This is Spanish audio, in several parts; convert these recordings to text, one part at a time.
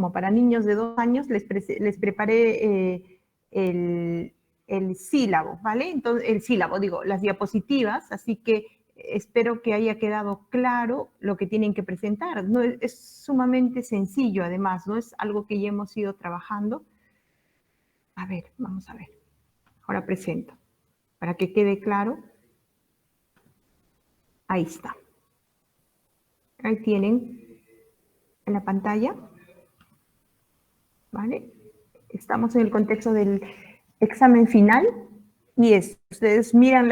como para niños de 2 años, les preparé el sílabo, ¿vale? Entonces, el sílabo, digo, las diapositivas, así que espero que haya quedado claro lo que tienen que presentar. No, es sumamente sencillo, además, no es algo que ya hemos ido trabajando. A ver, vamos a ver. Ahora presento, para que quede claro. Ahí está. Ahí tienen en la pantalla, ¿vale? Estamos en el contexto del examen final y ustedes miran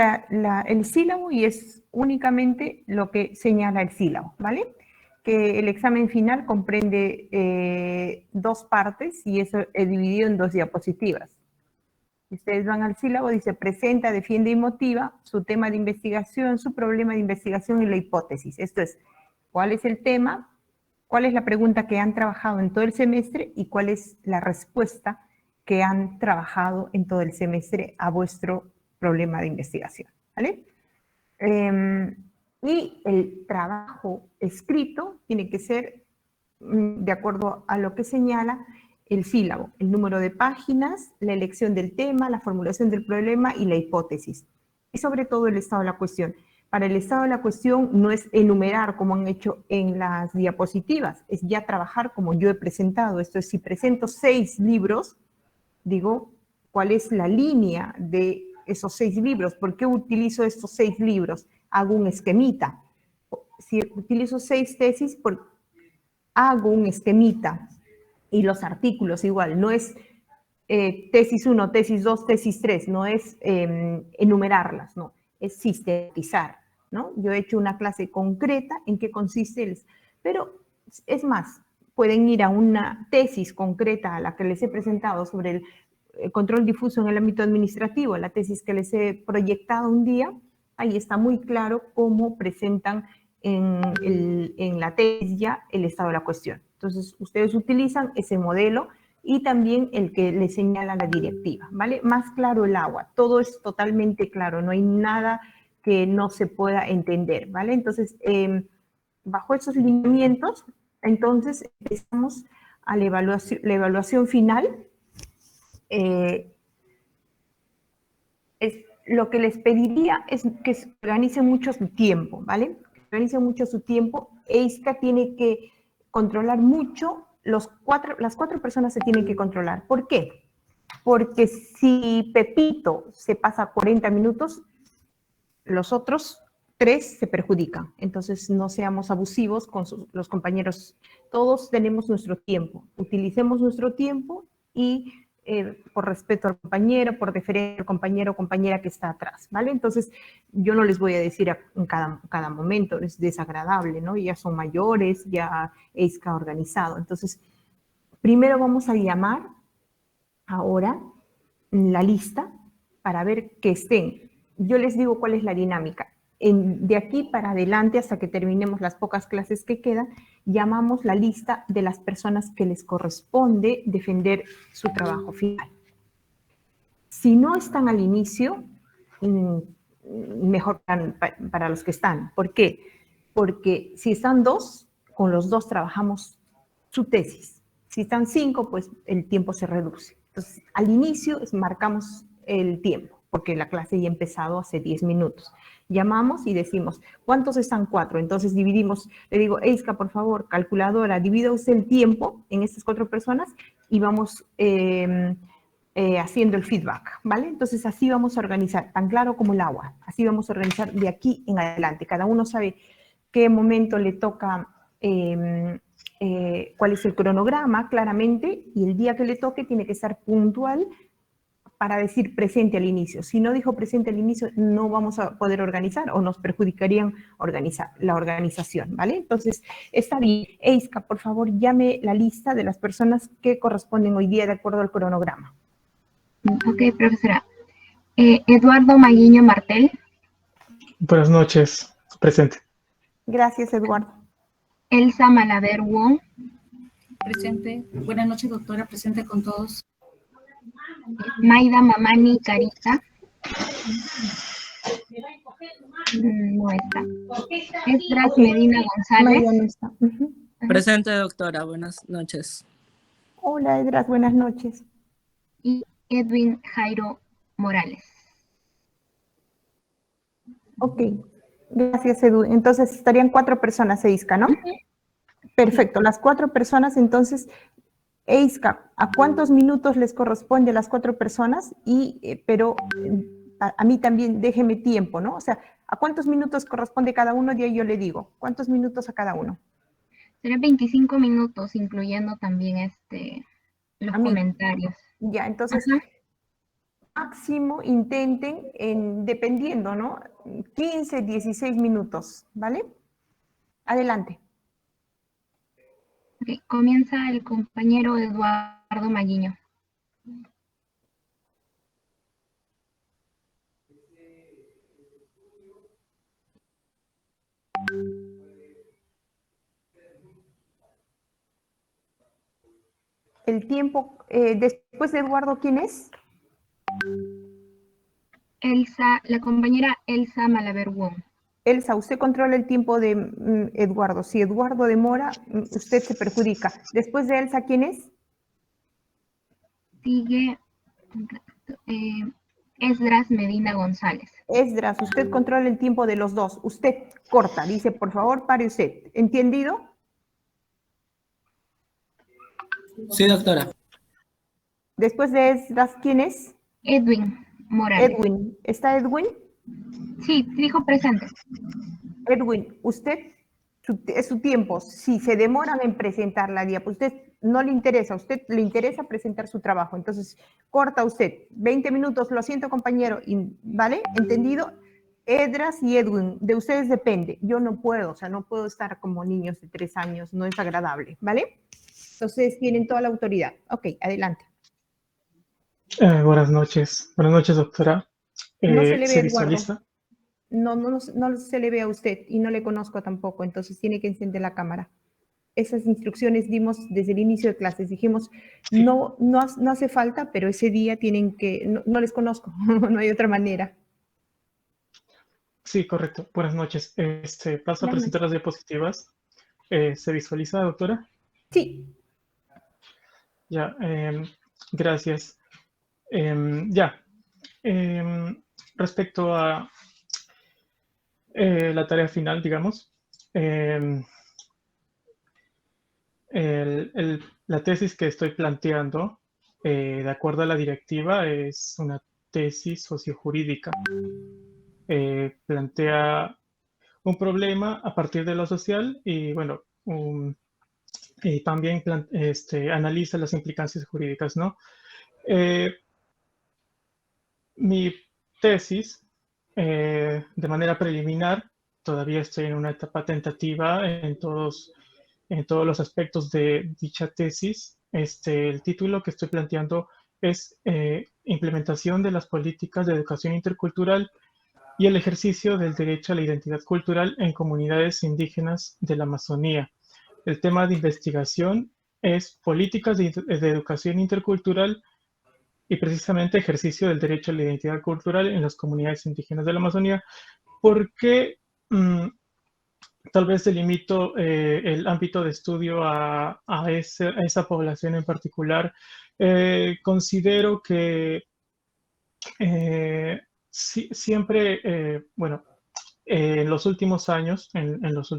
el sílabo y es únicamente lo que señala el sílabo, ¿vale? Que el examen final comprende 2 partes y eso es dividido en 2 diapositivas. Ustedes van al sílabo, dice presenta, defiende y motiva su tema de investigación, su problema de investigación y la hipótesis. Esto es, ¿cuál es el tema? ¿Cuál es la pregunta que han trabajado en todo el semestre? Y ¿cuál es la respuesta que han trabajado en todo el semestre a vuestro problema de investigación? ¿Vale? Y el trabajo escrito tiene que ser de acuerdo a lo que señala el sílabo, el número de páginas, la elección del tema, la formulación del problema y la hipótesis. Y sobre todo el estado de la cuestión. Para el estado de la cuestión no es enumerar como han hecho en las diapositivas, es ya trabajar como yo he presentado. Esto es, si presento 6 libros, digo, ¿cuál es la línea de esos 6 libros? ¿Por qué utilizo estos 6 libros? Hago un esquemita. Si utilizo 6 tesis, hago un esquemita. Y los artículos igual, no es tesis 1, tesis 2, tesis 3, no es enumerarlas, no, es sistematizar, ¿no? Yo he hecho una clase concreta en qué consiste pero es más, pueden ir a una tesis concreta a la que les he presentado sobre el control difuso en el ámbito administrativo, la tesis que les he proyectado un día, ahí está muy claro cómo presentan en la tesis ya el estado de la cuestión. Entonces, ustedes utilizan ese modelo y también el que les señala la directiva, ¿vale? Más claro el agua, todo es totalmente claro, no hay nada que no se pueda entender, ¿vale? Entonces, bajo esos lineamientos, entonces empezamos a la evaluación final. Lo que les pediría es que organicen mucho su tiempo, ¿vale? Organicen mucho su tiempo. EISCA tiene que controlar mucho, las 4 personas se tienen que controlar. ¿Por qué? Porque si Pepito se pasa 40 minutos, los otros 3 se perjudican. Entonces, no seamos abusivos con los compañeros. Todos tenemos nuestro tiempo. Utilicemos nuestro tiempo y por respeto al compañero, por deferencia al compañero o compañera que está atrás, ¿vale? Entonces, yo no les voy a decir en cada momento, es desagradable, ¿no? Ya son mayores, ya EISCA organizado. Entonces, primero vamos a llamar ahora la lista para ver que estén. Yo les digo cuál es la dinámica. De aquí para adelante, hasta que terminemos las pocas clases que quedan, llamamos la lista de las personas que les corresponde defender su trabajo final. Si no están al inicio, mejor para los que están. ¿Por qué? Porque si están 2, con los 2 trabajamos su tesis. Si están 5, pues el tiempo se reduce. Entonces, al inicio marcamos el tiempo, porque la clase ya ha empezado hace 10 minutos. Llamamos y decimos, ¿cuántos están? 4. Entonces dividimos, le digo, EISCA, por favor, calculadora, divida usted el tiempo en estas 4 personas y vamos haciendo el feedback, ¿vale? Entonces así vamos a organizar, tan claro como el agua, así vamos a organizar de aquí en adelante. Cada uno sabe qué momento le toca, cuál es el cronograma, claramente, y el día que le toque tiene que estar puntual para decir presente al inicio. Si no dijo presente al inicio, no vamos a poder organizar o nos perjudicarían la organización, ¿vale? Entonces, está bien. EISCA, por favor, llame la lista de las personas que corresponden hoy día de acuerdo al cronograma. Ok, profesora. Eduardo Maguiño Martel. Buenas noches, presente. Gracias, Eduardo. Elsa Malaver Wong. Presente. Buenas noches, doctora. Presente con todos. Maida Mamani Carita. No está. Esdras Medina González. Maida no está. Presente, doctora. Buenas noches. Hola, Edras, buenas noches. Y Edwin Jairo Morales. Ok, gracias, Edu. Entonces estarían 4 personas, Eiska, ¿no? Perfecto, las 4 personas, entonces, Eiska, ¿a cuántos minutos les corresponde a las 4 personas? Pero a mí también déjeme tiempo, ¿no? O sea, ¿a cuántos minutos corresponde cada uno? Y ahí yo le digo, ¿cuántos minutos a cada uno? Será 25 minutos, incluyendo también los A mí. comentarios. Ya, entonces, Ajá. máximo intenten, dependiendo, ¿no? 15, 16 minutos, ¿vale? Adelante. Ok, comienza el compañero Eduardo Maguiño. El tiempo, después de Eduardo, ¿quién es? La compañera Elsa Malaver Wong. Elsa, usted controla el tiempo de Eduardo. Si Eduardo demora, usted se perjudica. Después de Elsa, ¿quién es? Sigue Esdras Medina González. Esdras, usted controla el tiempo de los dos. Usted corta, dice, por favor, pare usted. ¿Entendido? Sí, doctora. Después de Esdras, ¿quién es? Edwin Morales. Edwin. ¿Está Edwin? Sí, dijo presente. Edwin, usted, es su tiempo. Si se demoran en presentar la diapositiva, usted no le interesa, a usted le interesa presentar su trabajo. Entonces, corta usted. 20 minutos, lo siento, compañero. ¿Vale? ¿Entendido? Edras y Edwin, de ustedes depende. Yo no puedo, o sea, no puedo estar como niños de 3 años, no es agradable, ¿vale? Entonces, tienen toda la autoridad. Ok, adelante. Buenas noches, doctora. No se le ve, ¿Se Eduardo. visualiza? No se le ve a usted y no le conozco tampoco, entonces tiene que encender la cámara. Esas instrucciones dimos desde el inicio de clases, dijimos, Sí. no hace falta, pero ese día tienen que, no les conozco, no hay otra manera. Sí, correcto. Buenas noches. Paso a presentar las diapositivas. ¿Se visualiza, doctora? Sí. Ya, gracias. Ya, respecto a la tarea final, digamos, la tesis que estoy planteando, de acuerdo a la directiva, es una tesis sociojurídica. Plantea un problema a partir de lo social y, bueno, y también analiza las implicancias jurídicas, ¿no? Mi tesis, de manera preliminar, todavía estoy en una etapa tentativa en todos los aspectos de dicha tesis. El título que estoy planteando es Implementación de las políticas de educación intercultural y el ejercicio del derecho a la identidad cultural en comunidades indígenas de la Amazonía. El tema de investigación es políticas de educación intercultural y precisamente ejercicio del derecho a la identidad cultural en las comunidades indígenas de la Amazonía, porque tal vez delimito el ámbito de estudio a esa población en particular. Considero que siempre, bueno, en los últimos años, en las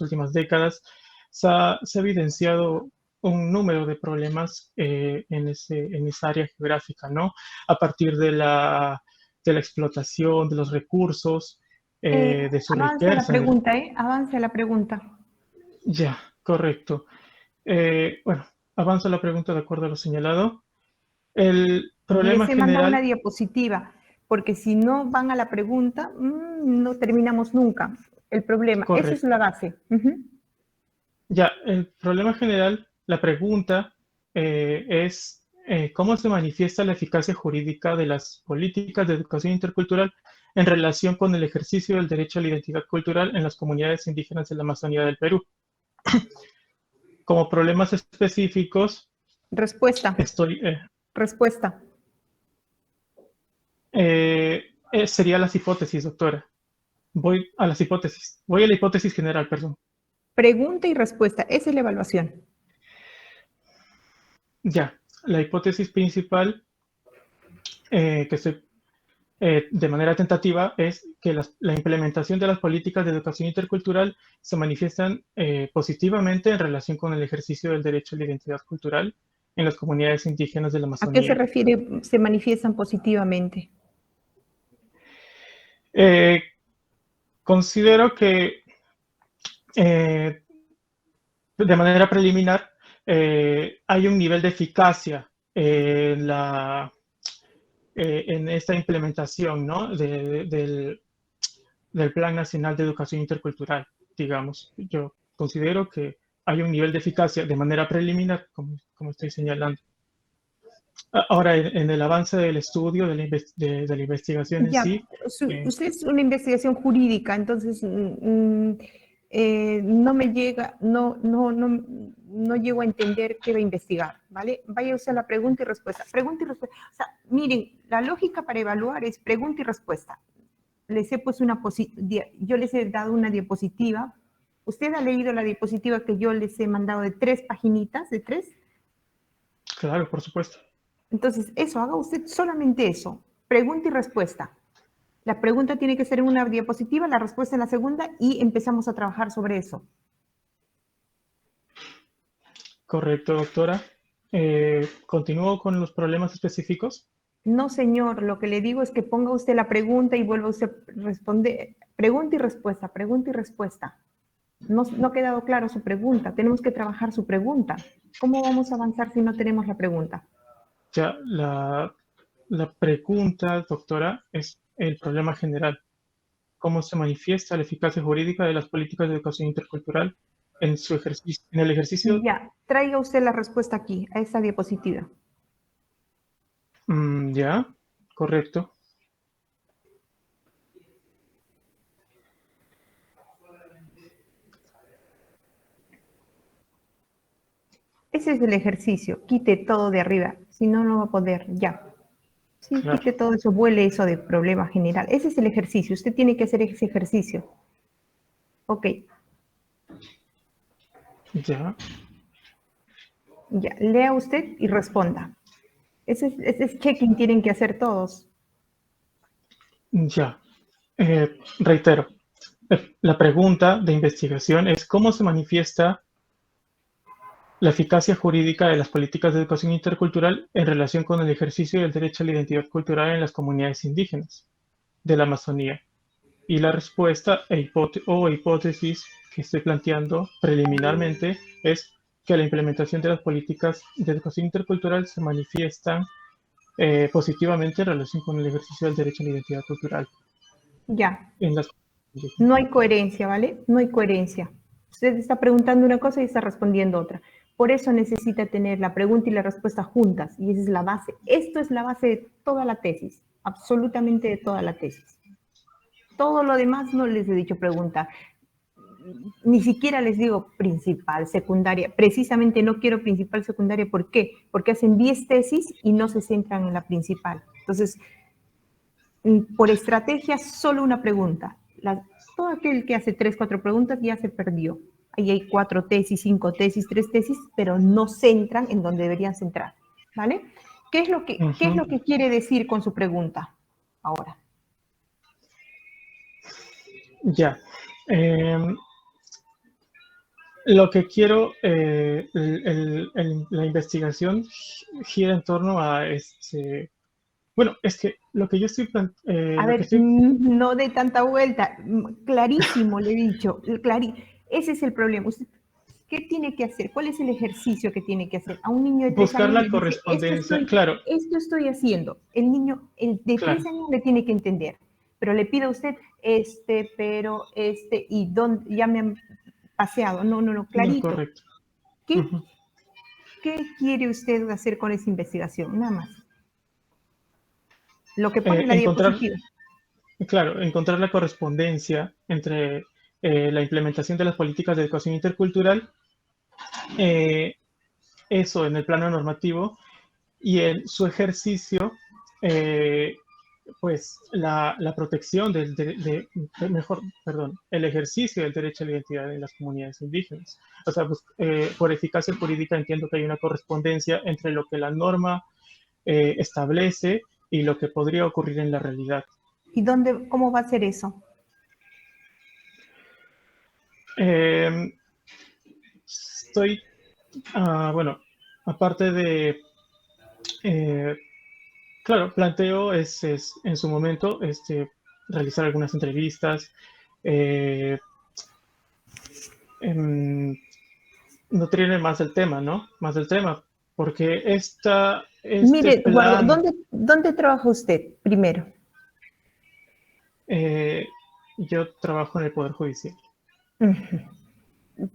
últimas décadas, se ha evidenciado un número de problemas en esa área geográfica, ¿no? A partir de la explotación de los recursos, de su Avance la riqueza. pregunta, avance la pregunta. Ya, correcto. Bueno, avanzo la pregunta de acuerdo a lo señalado. El problema Les he mandado una general... diapositiva, porque si no van a la pregunta, no terminamos nunca. El problema, Correcto. eso es la base. Ya, el problema general, la pregunta es cómo se manifiesta la eficacia jurídica de las políticas de educación intercultural en relación con el ejercicio del derecho a la identidad cultural en las comunidades indígenas de la Amazonía del Perú. Como problemas específicos, Respuesta. Respuesta. Sería las hipótesis, doctora. Voy a las hipótesis. Voy a la hipótesis general, perdón. Pregunta y respuesta. Esa es la evaluación. Ya, la hipótesis principal que estoy de manera tentativa es que la implementación de las políticas de educación intercultural se manifiestan positivamente en relación con el ejercicio del derecho a la identidad cultural en las comunidades indígenas de la ¿A qué se Amazonía. refiere se manifiestan positivamente? Considero que de manera preliminar hay un nivel de eficacia en esta implementación, ¿no? del Plan Nacional de Educación Intercultural, digamos. Yo considero que hay un nivel de eficacia de manera preliminar, como estoy señalando. Ahora, en el avance del estudio, de la investigación en Ya, sí, usted es una investigación jurídica, entonces no me llega, no llego a entender qué va a investigar, ¿vale? Vaya usted a la pregunta y respuesta. Pregunta y respuesta. O sea, miren, la lógica para evaluar es pregunta y respuesta. Les he puesto yo les he dado una diapositiva. ¿Usted ha leído la diapositiva que yo les he mandado de 3 paginitas, de 3? claro, por supuesto. Entonces, eso, haga usted solamente eso. Pregunta y respuesta. La pregunta tiene que ser en una diapositiva, la respuesta en la segunda y empezamos a trabajar sobre eso. Correcto, doctora. ¿Continúo con los problemas específicos? No, señor, lo que le digo es que ponga usted la pregunta y vuelva usted a responder. Pregunta y respuesta, pregunta y respuesta. No ha quedado claro su pregunta. Tenemos que trabajar su pregunta. ¿Cómo vamos a avanzar si no tenemos la pregunta? Ya, la pregunta, doctora, es el problema general. ¿Cómo se manifiesta la eficacia jurídica de las políticas de educación intercultural en su ejercicio, en el ejercicio? Ya, traiga usted la respuesta aquí, a esta diapositiva. Ya, correcto. Ese es el ejercicio. Quite todo de arriba, si no, no va a poder. Ya. Sí, Claro. quite todo eso, vuele eso de problema general. Ese es el ejercicio. Usted tiene que hacer ese ejercicio. Ok. Ya, Ya, lea usted y responda. Ese es checking tienen que hacer todos. ya. Reitero, la pregunta de investigación es ¿cómo se manifiesta la eficacia jurídica de las políticas de educación intercultural en relación con el ejercicio del derecho a la identidad cultural en las comunidades indígenas de la Amazonía? Y la respuesta o hipótesis que estoy planteando preliminarmente es que la implementación de las políticas de educación intercultural se manifiestan positivamente en relación con el ejercicio del derecho a la identidad cultural Ya. en las No hay coherencia, ¿vale? No hay coherencia. Usted está preguntando una cosa y está respondiendo otra. Por eso necesita tener la pregunta y la respuesta juntas. Y esa es la base. Esto es la base de toda la tesis. Absolutamente de toda la tesis. Todo lo demás no les he dicho pregunta. Ni siquiera les digo principal, secundaria. Precisamente no quiero principal, secundaria. ¿Por qué? Porque hacen 10 tesis y no se centran en la principal. Entonces, por estrategia, solo una pregunta. Todo aquel que hace 3, 4 preguntas ya se perdió. Ahí hay 4 tesis, 5 tesis, 3 tesis, pero no centran en donde deberían centrar. ¿Vale? ¿Qué es lo que quiere decir con su pregunta ahora? Ya. Lo que quiero, la investigación gira en torno a bueno, es que lo que yo estoy, A ver, no dé tanta vuelta. Clarísimo, le he dicho. Ese es el problema. ¿Usted qué tiene que hacer? ¿Cuál es el ejercicio que tiene que hacer? A un niño de 3 buscar años la le dice, correspondencia, claro. Esto estoy haciendo. El niño de 3 años le tiene que entender. Pero le pide a usted y dónde, ya me han paseado. No, clarito. Correcto. ¿Qué quiere usted hacer con esa investigación? Nada más. Lo que pone en la diapositiva. Claro, encontrar la correspondencia entre la implementación de las políticas de educación intercultural, eso en el plano normativo, y su ejercicio pues la protección el ejercicio del derecho a la identidad en las comunidades indígenas. O sea, pues, por eficacia jurídica entiendo que hay una correspondencia entre lo que la norma establece y lo que podría ocurrir en la realidad. ¿Y cómo va a ser eso? Bueno, aparte de, claro, planteo en su momento realizar algunas entrevistas. Nutrirme más del tema, ¿no? Más del tema, porque Mire, Eduardo, plan... ¿dónde trabaja usted primero? Yo trabajo en el Poder Judicial.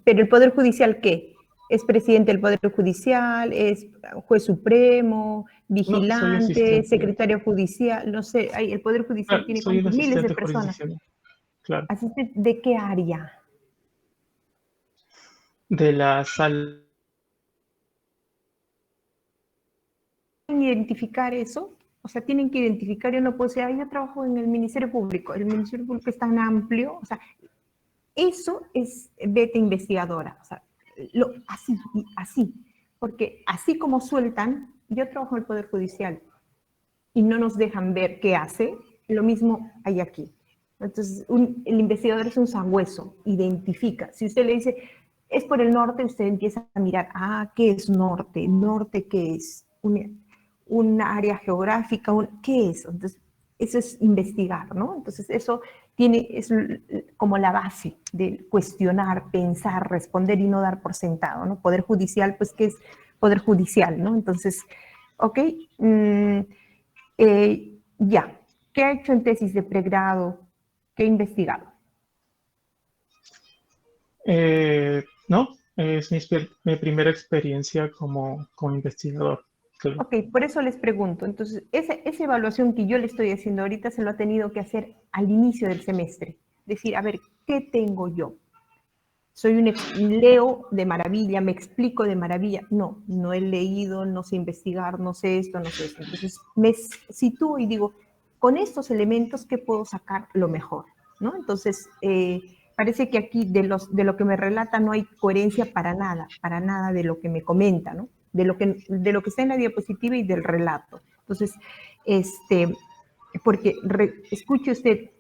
¿Pero el Poder Judicial qué? ¿Es presidente del Poder Judicial? ¿Es juez supremo? No, soy ¿Vigilante? asistente. ¿Secretario judicial? No sé, el Poder Judicial tiene Soy un miles de asistente personas. jurisdiccional, claro. ¿Asistente de qué área? De la sala. ¿Tienen que identificar eso? O sea, tienen que identificar, yo no puedo decir, yo trabajo en el Ministerio Público. El Ministerio Público es tan amplio, o sea, eso es vete investigadora, o sea, así, porque así como sueltan, yo trabajo en el Poder Judicial y no nos dejan ver qué hace, lo mismo hay aquí. Entonces, el investigador es un sabueso, identifica. Si usted le dice, es por el norte, usted empieza a mirar, ¿qué es norte? ¿Norte qué es? Un área geográfica, ¿qué es? Entonces, eso es investigar, ¿no? Entonces, eso es como la base de cuestionar, pensar, responder y no dar por sentado, ¿no? Poder judicial, pues, ¿qué es poder judicial, no? Entonces, ok, ya. ¿Qué ha hecho en tesis de pregrado? ¿Qué ha investigado? No, es mi primera experiencia como investigador. Claro. Ok, por eso les pregunto. Entonces, esa evaluación que yo le estoy haciendo ahorita se lo ha tenido que hacer al inicio del semestre. Decir, a ver, ¿qué tengo yo? Leo de maravilla, me explico de maravilla. No he leído, no sé investigar, no sé esto, no sé esto. Entonces, me sitúo y digo, con estos elementos, ¿qué puedo sacar lo mejor? ¿No? Entonces, parece que aquí de lo que me relata no hay coherencia para nada de lo que me comenta, ¿no? De lo que está en la diapositiva y del relato. Entonces, porque escuche usted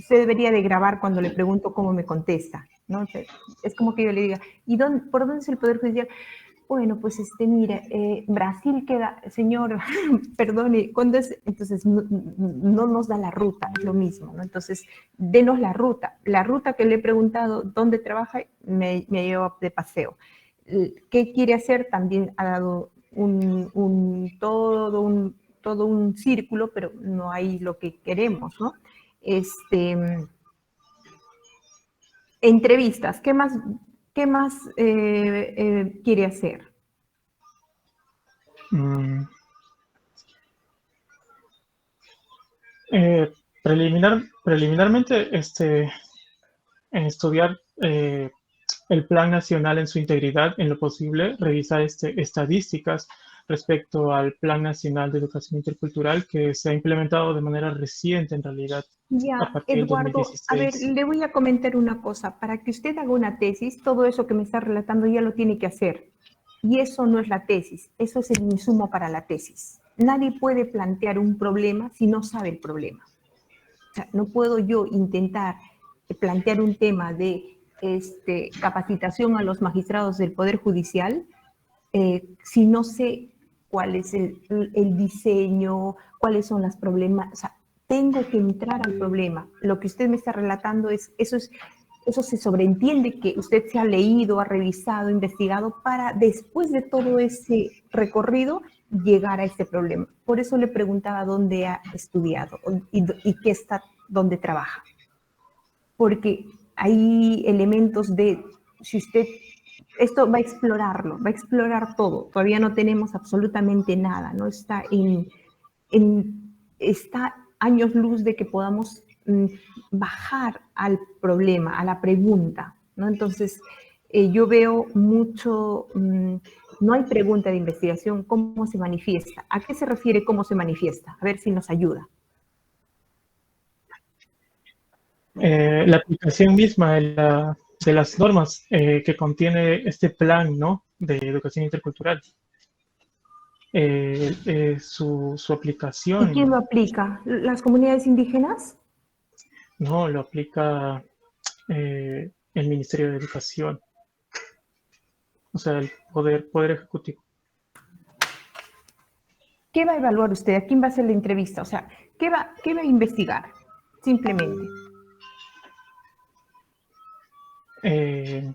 debería de grabar cuando le pregunto cómo me contesta, ¿no? Es como que yo le diga, ¿por dónde es el Poder Judicial? Bueno, pues mira, Brasil queda, señor, perdone, ¿cuándo es? Entonces no nos da la ruta, es lo mismo, ¿no? Entonces, denos la ruta que le he preguntado, ¿dónde trabaja? Me lleva de paseo. ¿Qué quiere hacer? También ha dado todo un círculo, pero no hay lo que queremos, ¿no? Entrevistas, ¿qué más quiere hacer? Preliminarmente, estudiar el Plan Nacional en su integridad, en lo posible, revisar estadísticas respecto al Plan Nacional de Educación Intercultural que se ha implementado de manera reciente, en realidad, a Ya, partir del Eduardo, a ver, 2016. le voy a comentar una cosa. Para que usted haga una tesis, todo eso que me está relatando ya lo tiene que hacer. Y eso no es la tesis, eso es el insumo para la tesis. Nadie puede plantear un problema si no sabe el problema. O sea, no puedo yo intentar plantear un tema de capacitación a los magistrados del Poder Judicial si no sé cuál es el diseño, cuáles son los problemas. O sea, tengo que entrar al problema. Lo que usted me está relatando eso se sobreentiende que usted se ha leído, ha revisado, investigado para después de todo ese recorrido llegar a este problema. Por eso le preguntaba dónde ha estudiado y qué dónde trabaja. Porque hay elementos si usted, esto va a explorar todo. Todavía no tenemos absolutamente nada, ¿no? Está está años luz de que podamos bajar al problema, a la pregunta, ¿no? Entonces, yo veo mucho, no hay pregunta de investigación, ¿cómo se manifiesta? ¿A qué se refiere cómo se manifiesta? A ver si nos ayuda. La aplicación misma de las normas que contiene este plan, ¿no?, de educación intercultural. Su ¿Y quién aplicación, lo aplica? ¿Las comunidades indígenas? no, lo aplica el Ministerio de Educación, o sea, el Poder Ejecutivo. ¿Qué va a evaluar usted? ¿A quién va a hacer la entrevista? O sea, qué va a investigar? Simplemente. Eh,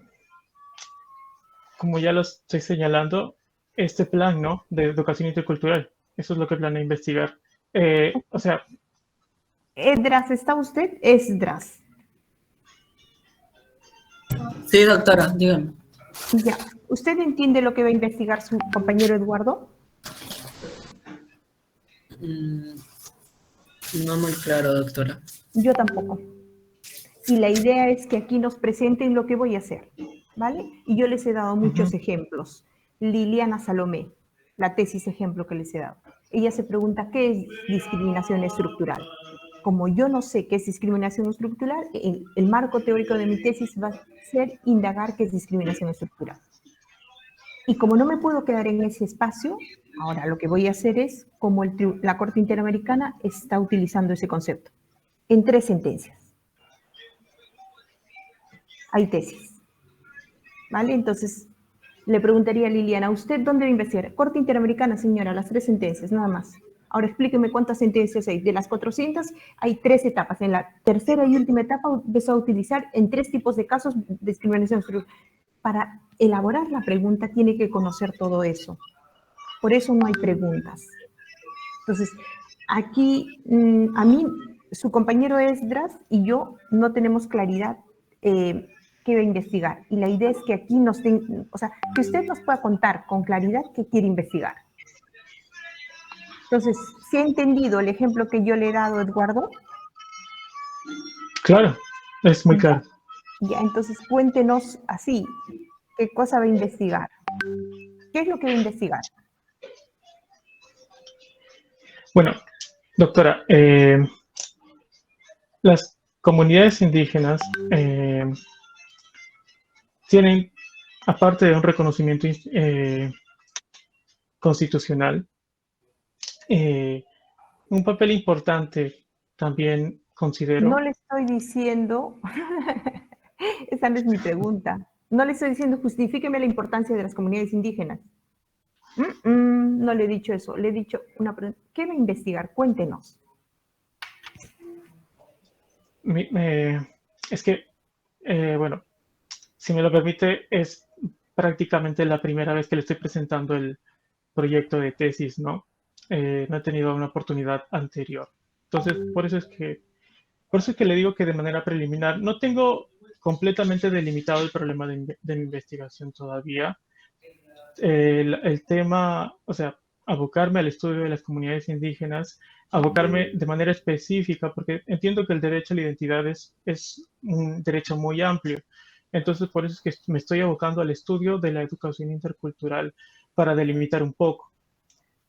como ya lo estoy señalando, este plan, ¿no?, de educación intercultural, eso es lo que planea investigar. O sea, ¿Esdras está usted? Esdras. Sí, doctora, dígame. Ya. ¿Usted entiende lo que va a investigar su compañero Eduardo? Mm, no muy claro, doctora. Yo tampoco. Y la idea es que aquí nos presenten lo que voy a hacer, ¿vale? Y yo les he dado muchos ejemplos. Liliana Salomé, la tesis ejemplo que les he dado. Ella se pregunta, ¿qué es discriminación estructural? Como yo no sé qué es discriminación estructural, el marco teórico de mi tesis va a ser indagar qué es discriminación estructural. Y como no me puedo quedar en ese espacio, ahora lo que voy a hacer es, como la Corte Interamericana está utilizando ese concepto, en 3 sentencias. Hay tesis, ¿vale? Entonces, le preguntaría a Liliana, ¿usted dónde va a investigar? Corte Interamericana, señora, las 3 sentencias, nada más. Ahora explíqueme cuántas sentencias hay. De las 400, hay 3 etapas. En la tercera y última etapa empezó a utilizar en 3 tipos de casos de discriminación estructural. Para elaborar la pregunta tiene que conocer todo eso. Por eso no hay preguntas. Entonces, aquí, a mí, su compañero Esdras y yo no tenemos claridad qué va a investigar. Y la idea es que aquí o sea, que usted nos pueda contar con claridad qué quiere investigar. Entonces, ¿se ha entendido el ejemplo que yo le he dado, Eduardo? claro, es muy claro. Ya, entonces cuéntenos así, ¿qué cosa va a investigar? ¿Qué es lo que va a investigar? Bueno, doctora, las comunidades indígenas tienen, aparte de un reconocimiento constitucional, eh, un papel importante también No considero. le estoy diciendo, esa no es mi pregunta, no le estoy diciendo justifíqueme la importancia de las comunidades indígenas. No le he dicho eso, le he dicho una pregunta. ¿Qué va a investigar? Cuéntenos. Es que, bueno, si me lo permite, es prácticamente la primera vez que le estoy presentando el proyecto de tesis, ¿no? No he tenido una oportunidad anterior. Entonces, por eso es que le digo que de manera preliminar no tengo completamente delimitado el problema de mi investigación todavía. El tema, o sea, abocarme al estudio de las comunidades indígenas, abocarme de manera específica, porque entiendo que el derecho a la identidad es un derecho muy amplio. Entonces, por eso es que me estoy abocando al estudio de la educación intercultural para delimitar un poco.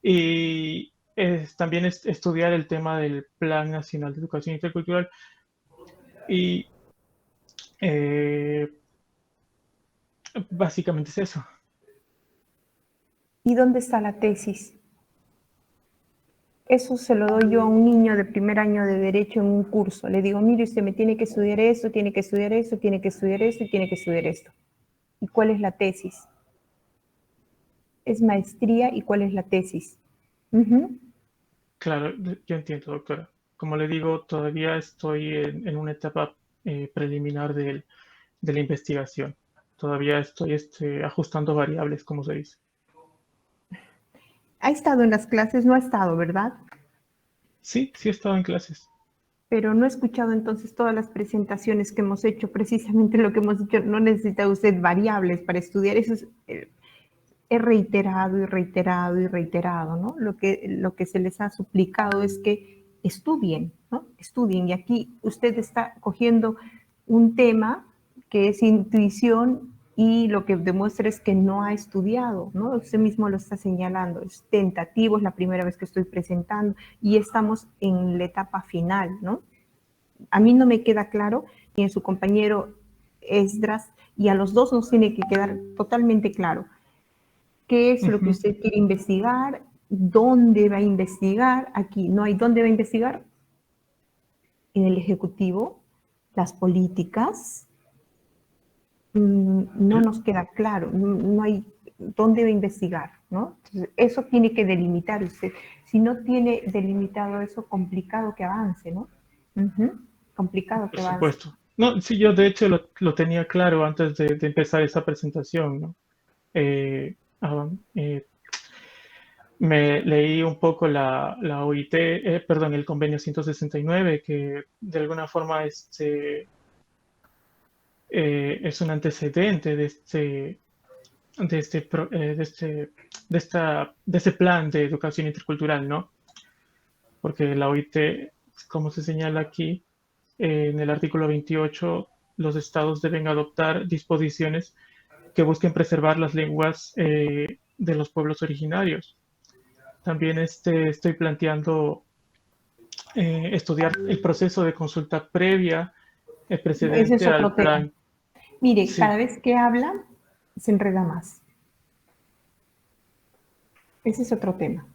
Y también estudiar el tema del Plan Nacional de Educación Intercultural. Y eh, básicamente es eso. ¿Y dónde está la tesis? Eso se lo doy yo a un niño de primer año de Derecho en un curso. Le digo, mire, usted me tiene que estudiar esto, tiene que estudiar esto, tiene que estudiar esto y tiene que estudiar esto. ¿Y cuál es la tesis? Es maestría y cuál es la tesis. Claro, yo entiendo, doctora. Como le digo, todavía estoy en una etapa preliminar de la investigación. Todavía estoy ajustando variables, como se dice. Ha estado en las clases, no ha estado, ¿verdad? Sí, sí he estado en clases. Pero no he escuchado entonces todas las presentaciones que hemos hecho, precisamente lo que hemos dicho, no necesita usted variables para estudiar, eso es reiterado y reiterado y reiterado, ¿no? Lo que se les ha suplicado es que estudien, ¿no? Estudien, y aquí usted está cogiendo un tema que es intuición y lo que demuestra es que no ha estudiado, ¿no? Usted mismo lo está señalando, es tentativo, es la primera vez que estoy presentando y estamos en la etapa final, ¿no? a mí no me queda claro, ni a su compañero Esdras, y a los dos nos tiene que quedar totalmente claro qué es lo que usted quiere investigar, dónde va a investigar. Aquí no hay dónde va a investigar, en el Ejecutivo, las políticas, no nos queda claro, no hay dónde va a investigar, ¿no? Entonces, eso tiene que delimitar usted. Si no tiene delimitado eso, complicado que avance, ¿no? Complicado Por que avance. supuesto. No, sí, yo de hecho lo tenía claro antes de empezar esa presentación, ¿no? Eh, ah, eh, Me leí un poco la OIT, perdón, el convenio 169, que de alguna forma es un antecedente de este plan de educación intercultural, ¿no? Porque la OIT, como se señala aquí, en el artículo 28, los estados deben adoptar disposiciones que busquen preservar las lenguas de los pueblos originarios. También estoy planteando estudiar el proceso de consulta previa, el Ese es precedente otro al tema. plan. Mire, cada Sí, vez que habla, se enreda más. Ese es otro tema.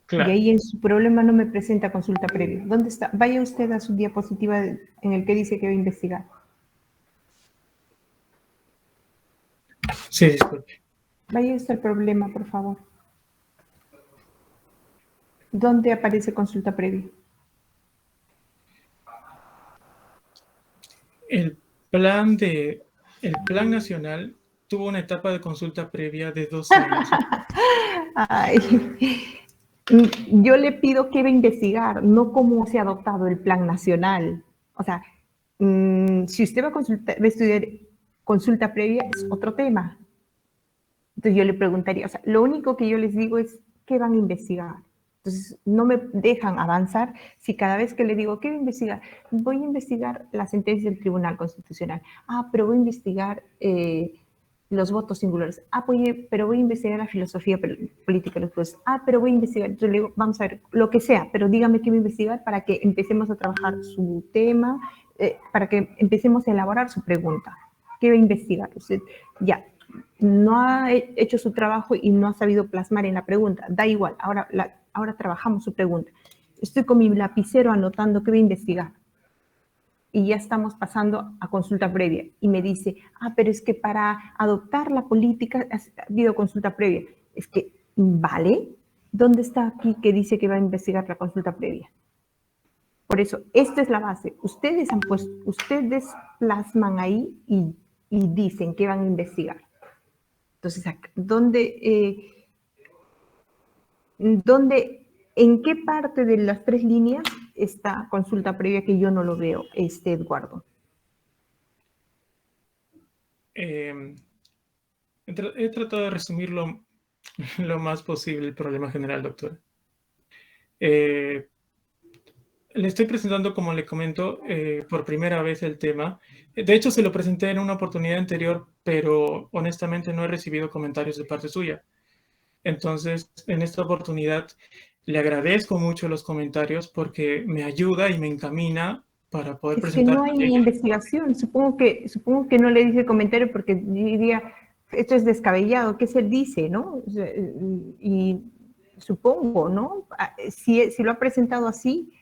Y claro. ahí en su problema no me presenta consulta previa. ¿Dónde está? Vaya usted a su diapositiva en el que dice que va a investigar. Sí, disculpe. Vaya usted al problema, por favor. ¿Dónde aparece consulta previa? El el plan nacional tuvo una etapa de consulta previa de 2 años. Ay, yo le pido que va a investigar, no cómo se ha adoptado el plan nacional. O sea, si usted va a estudiar consulta previa, es otro tema. Entonces yo le preguntaría, o sea, lo único que yo les digo es, ¿qué van a investigar? Entonces no me dejan avanzar si cada vez que le digo, ¿qué voy a investigar? Voy a investigar la sentencia del Tribunal Constitucional. Ah, pero voy a investigar los votos singulares. Ah, pero voy a investigar la filosofía política de los jueces. Ah, pero voy a investigar. Yo le digo, vamos a ver, lo que sea, pero dígame qué voy a investigar para que empecemos a trabajar su tema, para que empecemos a elaborar su pregunta. ¿Qué va a investigar? Usted ya no ha hecho su trabajo y no ha sabido plasmar en la pregunta. Da igual, ahora trabajamos su pregunta. Estoy con mi lapicero anotando qué voy a investigar. Y ya estamos pasando a consulta previa. Y me dice, pero es que para adoptar la política ha habido consulta previa. Es que, ¿vale? ¿Dónde está aquí que dice que va a investigar la consulta previa? Por eso, esta es la base. Ustedes plasman ahí y dicen que van a investigar. Entonces, ¿en qué parte de las 3 líneas está consulta previa que yo no lo veo, Eduardo? He tratado de resumir lo más posible el problema general, doctora. Le estoy presentando, como le comento, por primera vez el tema. De hecho, se lo presenté en una oportunidad anterior, pero honestamente no he recibido comentarios de parte suya. Entonces, en esta oportunidad, le agradezco mucho los comentarios porque me ayuda y me encamina para poder Es que no presentar. hay investigación. Supongo que no le dice comentario porque diría, esto es descabellado, ¿qué se dice, no? Y supongo, ¿no? Si lo ha presentado así,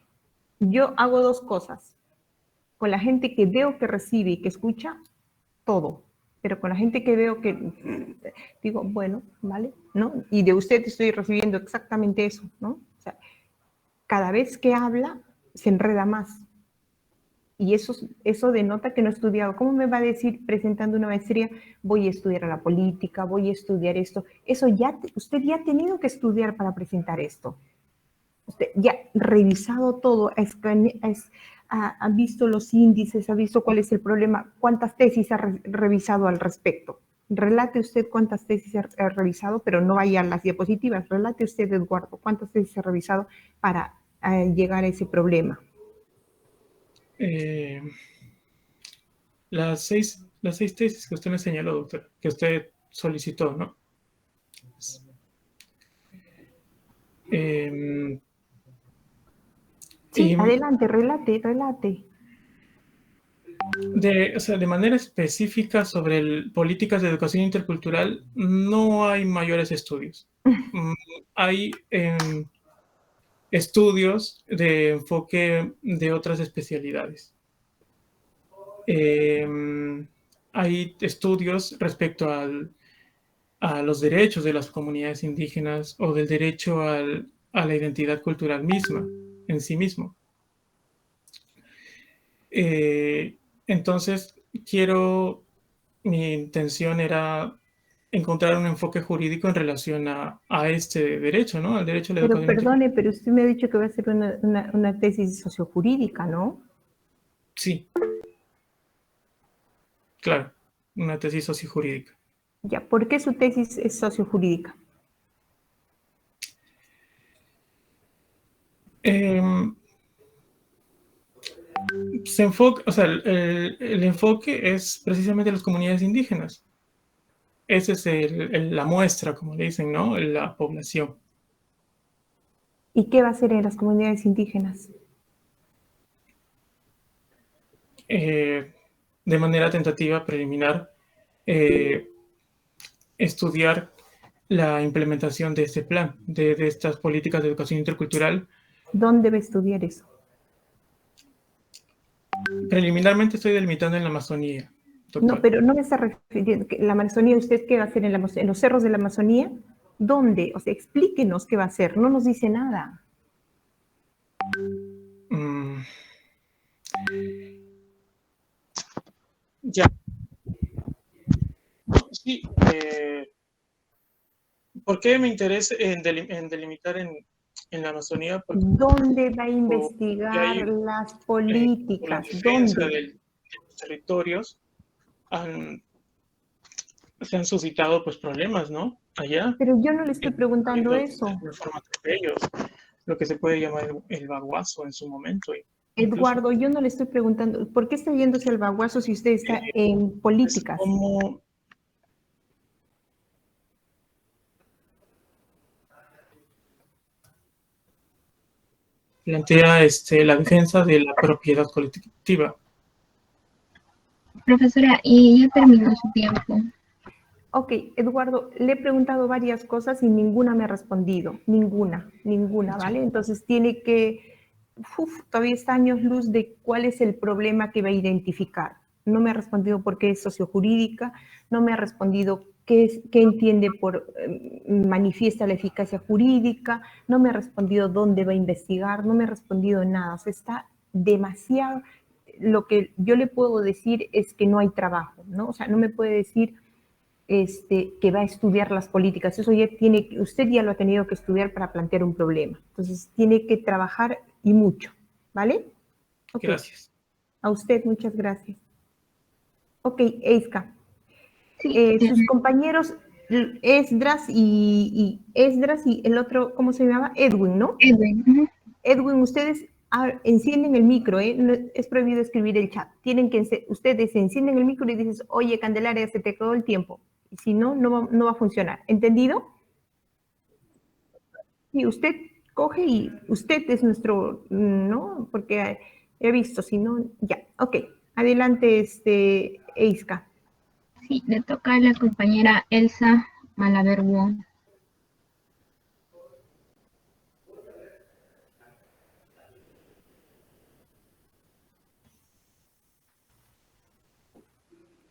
yo hago 2 cosas. Con la gente que veo que recibe y que escucha, todo. Pero con la gente que veo que digo, bueno, ¿vale? ¿No? Y de usted estoy recibiendo exactamente eso, ¿no? O sea, cada vez que habla, se enreda más. Y eso denota que no ha estudiado. ¿Cómo me va a decir presentando una maestría, voy a estudiar a la política, voy a estudiar esto? Usted ya ha tenido que estudiar para presentar esto. Usted ya ha revisado todo, ha visto los índices, ha visto cuál es el problema, cuántas tesis ha revisado al respecto. Relate usted cuántas tesis ha revisado, pero no vaya a las diapositivas. Relate usted, Eduardo, cuántas tesis ha revisado para llegar a ese problema. Las seis tesis que usted me señaló, doctor, que usted solicitó, ¿no? Sí, Y adelante, relate. de manera específica sobre políticas de educación intercultural, no hay mayores estudios. Hay estudios de enfoque de otras especialidades. Hay estudios respecto a los derechos de las comunidades indígenas o del derecho a la identidad cultural misma, en sí mismo. Entonces, mi intención era encontrar un enfoque jurídico en relación a este derecho, ¿no? Al derecho a la Pero educación intercultural. perdone, pero usted me ha dicho que va a hacer una tesis sociojurídica, ¿no? Sí, claro, una tesis sociojurídica. Ya, ¿por qué su tesis es sociojurídica? Eh, Se enfoca, o sea, el enfoque es precisamente las comunidades indígenas. Esa es la muestra, como le dicen, ¿no? La población. ¿Y qué va a hacer en las comunidades indígenas? Eh, de manera tentativa, preliminar, eh, estudiar la implementación de este plan, de estas políticas de educación intercultural. ¿Dónde va a estudiar eso? Preliminarmente estoy delimitando en la Amazonía, No, doctor. pero no me está refiriendo, ¿la Amazonía usted qué va a hacer en los cerros de la Amazonía? ¿Dónde? O sea, explíquenos qué va a hacer, no nos dice nada. Mm, ya, sí. ¿Por qué me interesa en delimitar en la Amazonía? ¿Dónde va a Porque hay, investigar las por la políticas? defensa ¿Dónde? de los territorios, se han suscitado pues problemas, ¿no? Allá, Pero yo no le estoy preguntando habiendo eso. de forma atropellos, lo que se puede llamar el baguazo en su momento, incluso. Eduardo, yo no le estoy preguntando, ¿por qué está yéndose al baguazo si usted está en Es políticas? como plantea la defensa de la propiedad colectiva. Profesora, y ya terminó su tiempo. Ok, Eduardo, le he preguntado varias cosas y ninguna me ha respondido. Ninguna, ¿vale? Entonces tiene que, todavía está años luz de cuál es el problema que va a identificar. No me ha respondido por qué es sociojurídica, no me ha respondido qué entiende por manifiesta la eficacia jurídica, no me ha respondido dónde va a investigar, no me ha respondido nada. O sea, está demasiado. Lo que yo le puedo decir es que no hay trabajo, ¿no? O sea, no me puede decir que va a estudiar las políticas. Eso usted ya lo ha tenido que estudiar para plantear un problema. Entonces, tiene que trabajar y mucho, ¿vale? Ok, Gracias. a usted muchas gracias. Ok, Eiska, Sí, sus compañeros Esdras y el otro, ¿cómo se llamaba? Edwin, ¿no? Edwin. Edwin, ustedes encienden el micro, ¿eh? No, es prohibido escribir el chat. Ustedes encienden el micro y dices, oye, Candelaria, se te quedó el tiempo. Y si no, no va a funcionar. ¿Entendido? Y usted coge y usted es nuestro, ¿no? Porque he visto, si no, ya. Ok, adelante, Eiska. Sí, le toca a la compañera Elsa Malaver Wong.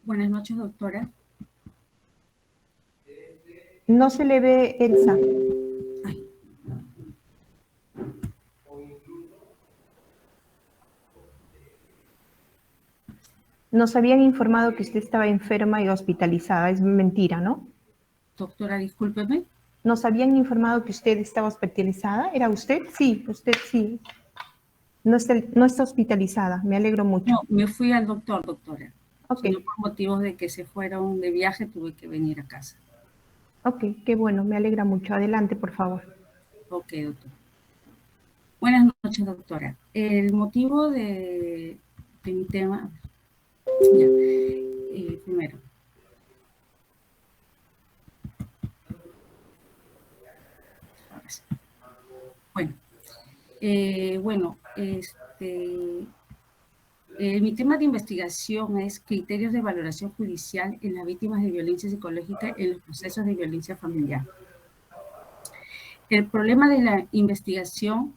Buenas noches, doctora. No se le ve, Elsa. Ay, Nos habían informado que usted estaba enferma y hospitalizada. Es mentira, ¿no? doctora, discúlpeme. Nos habían informado que usted estaba hospitalizada. ¿Era usted? Sí, usted sí. No está hospitalizada. Me alegro mucho. No, me fui al doctor, doctora. Ok, Sino por motivos de que se fueron de viaje, tuve que venir a casa. ok, qué bueno. Me alegra mucho. Adelante, por favor. Ok, doctor. Buenas noches, doctora. El motivo de mi tema, ya, primero. Bueno, Mi tema de investigación es criterios de valoración judicial en las víctimas de violencia psicológica en los procesos de violencia familiar. El problema de la investigación,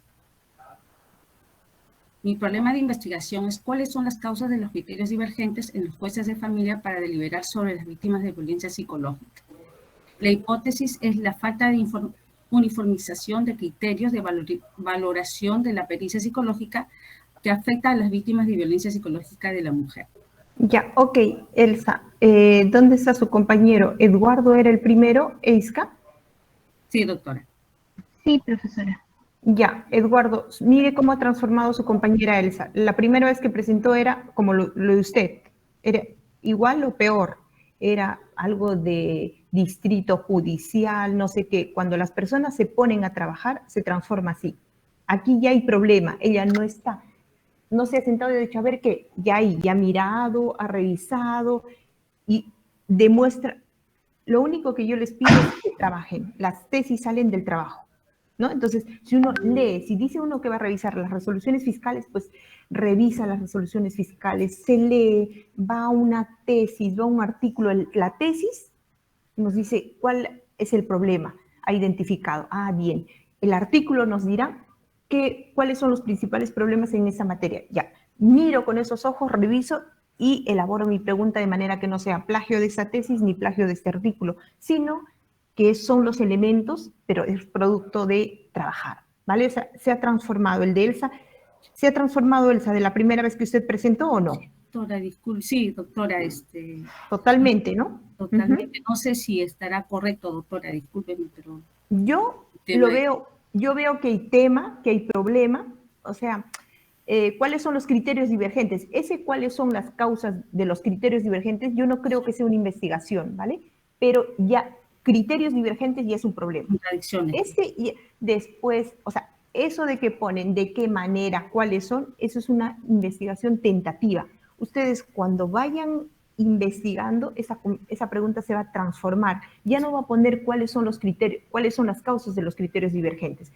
mi problema de investigación es cuáles son las causas de los criterios divergentes en los jueces de familia para deliberar sobre las víctimas de violencia psicológica. La hipótesis es la falta de uniformización de criterios de valoración de la pericia psicológica que afecta a las víctimas de violencia psicológica de la mujer. Ya, ok, Elsa, ¿dónde está su compañero? ¿Eduardo era el primero, Eiska? Sí, doctora. Sí, profesora. Ya, Eduardo, mire cómo ha transformado su compañera Elsa. La primera vez que presentó era como lo de usted, era igual o peor, era algo de distrito judicial, no sé qué. Cuando las personas se ponen a trabajar, se transforma así. Aquí ya hay problema, ella no se ha sentado y ha dicho, a ver qué, ya ha mirado, ha revisado y demuestra. Lo único que yo les pido es que trabajen, las tesis salen del trabajo, ¿no? Entonces, si uno lee, si dice uno que va a revisar las resoluciones fiscales, pues revisa las resoluciones fiscales, se lee, va a una tesis, va a un artículo, la tesis nos dice cuál es el problema, ha identificado, bien, el artículo nos dirá cuáles son los principales problemas en esa materia. Ya, miro con esos ojos, reviso y elaboro mi pregunta de manera que no sea plagio de esa tesis ni plagio de este artículo, sino que son los elementos, pero es producto de trabajar, ¿vale? O sea, se ha transformado el de Elsa, ¿se ha transformado Elsa de la primera vez que usted presentó o no? Doctora, disculpe, sí, doctora, Totalmente, ¿no? Totalmente, no sé si estará correcto, doctora, discúlpeme, pero... Yo veo que hay tema, que hay problema, o sea, ¿cuáles son los criterios divergentes? ¿Cuáles son las causas de los criterios divergentes? Yo no creo que sea una investigación, ¿vale? Pero ya, criterios divergentes ya es un problema. Contradicciones. Después, o sea, eso de que ponen, de qué manera, cuáles son, eso es una investigación tentativa. Ustedes cuando vayan investigando, esa pregunta se va a transformar. Ya no va a poner cuáles son los criterios, cuáles son las causas de los criterios divergentes.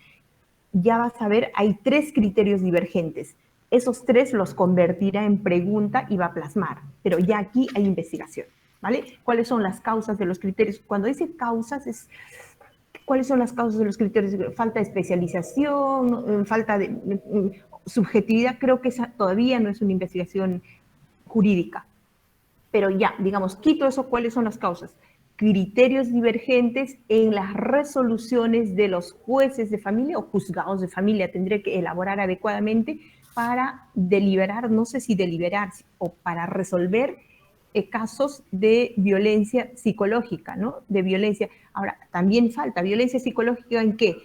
Ya vas a ver, hay 3 criterios divergentes. Esos 3 los convertirá en pregunta y va a plasmar. Pero ya aquí hay investigación, ¿vale? ¿Cuáles son las causas de los criterios? Cuando dice causas, ¿cuáles son las causas de los criterios? Falta de especialización, falta de subjetividad. Creo que esa todavía no es una investigación jurídica. Pero ya, digamos, quito eso, ¿cuáles son las causas? Criterios divergentes en las resoluciones de los jueces de familia o juzgados de familia. Tendré que elaborar adecuadamente para deliberar, no sé si deliberar o para resolver casos de violencia psicológica, ¿no? De violencia. Ahora, también falta violencia psicológica ¿en qué?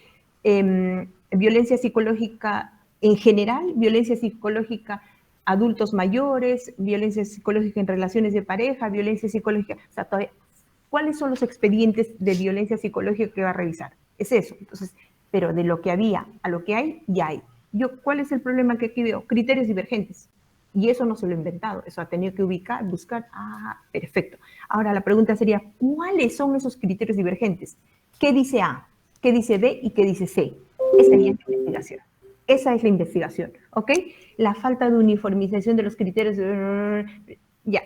Violencia psicológica en general, violencia psicológica adultos mayores, violencia psicológica en relaciones de pareja, violencia psicológica, o sea, ¿cuáles son los expedientes de violencia psicológica que va a revisar? Es eso. Entonces, pero de lo que había a lo que hay, ya hay. ¿Cuál es el problema que aquí veo? Criterios divergentes. Y eso no se lo he inventado, eso ha tenido que buscar, perfecto. Ahora la pregunta sería, ¿cuáles son esos criterios divergentes? ¿Qué dice A? ¿Qué dice B? ¿Y qué dice C? Esa es la investigación. Esa es la investigación, ¿ok? La falta de uniformización de los criterios, ya,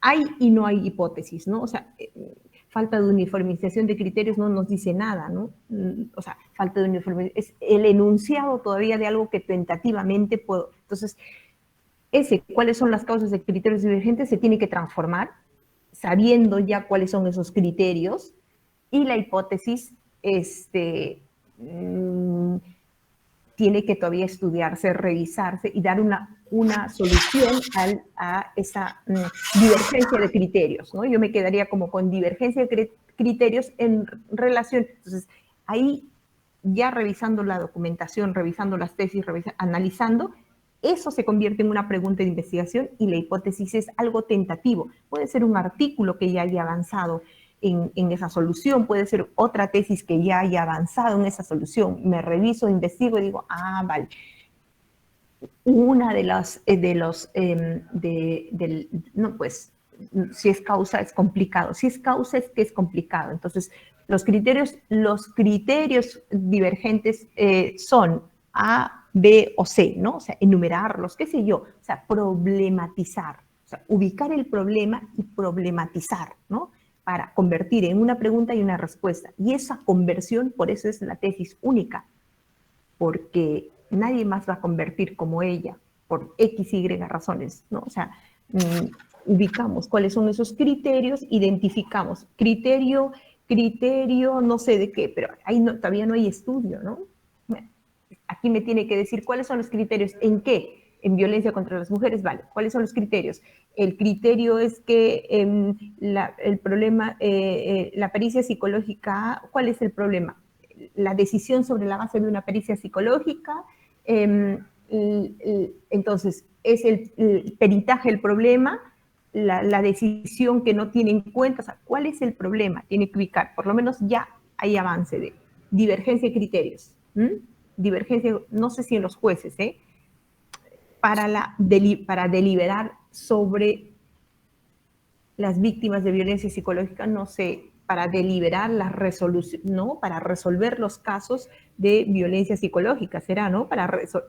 hay y no hay hipótesis, ¿no? O sea, falta de uniformización de criterios no nos dice nada, ¿no? O sea, falta de uniformización, es el enunciado todavía de algo que tentativamente puedo. Entonces, cuáles son las causas de criterios divergentes, se tiene que transformar, sabiendo ya cuáles son esos criterios, y la hipótesis, tiene que todavía estudiarse, revisarse y dar una solución a esa divergencia de criterios, ¿no? Yo me quedaría como con divergencia de criterios en relación. Entonces, ahí ya revisando la documentación, revisando las tesis, analizando, eso se convierte en una pregunta de investigación y la hipótesis es algo tentativo. Puede ser un artículo que ya haya avanzado en esa solución, puede ser otra tesis que ya haya avanzado en esa solución. Me reviso, investigo y digo, vale. Una no, pues, si es causa es complicado. Si es causa es que es complicado. Entonces, los criterios divergentes son B o C, ¿no? O sea, enumerarlos, qué sé yo, o sea, problematizar, o sea, ubicar el problema y problematizar, ¿no? Para convertir en una pregunta y una respuesta. Y esa conversión, por eso es la tesis única, porque nadie más va a convertir como ella, por X, Y razones, ¿no? O sea, ubicamos cuáles son esos criterios, identificamos criterio, no sé de qué, pero ahí no, todavía no hay estudio, ¿no? Aquí me tiene que decir cuáles son los criterios, ¿en qué? En violencia contra las mujeres, vale. ¿Cuáles son los criterios? El criterio es que el problema, la pericia psicológica, ¿cuál es el problema? La decisión sobre la base de una pericia psicológica, entonces es el peritaje el problema, la decisión que no tiene en cuenta, o sea, ¿cuál es el problema? Tiene que ubicar, por lo menos ya hay avance de divergencia de criterios, divergencia, no sé si en los jueces, para deliberar sobre las víctimas de violencia psicológica, no sé, para deliberar la resolución, ¿no? Para resolver los casos de violencia psicológica, será, ¿no?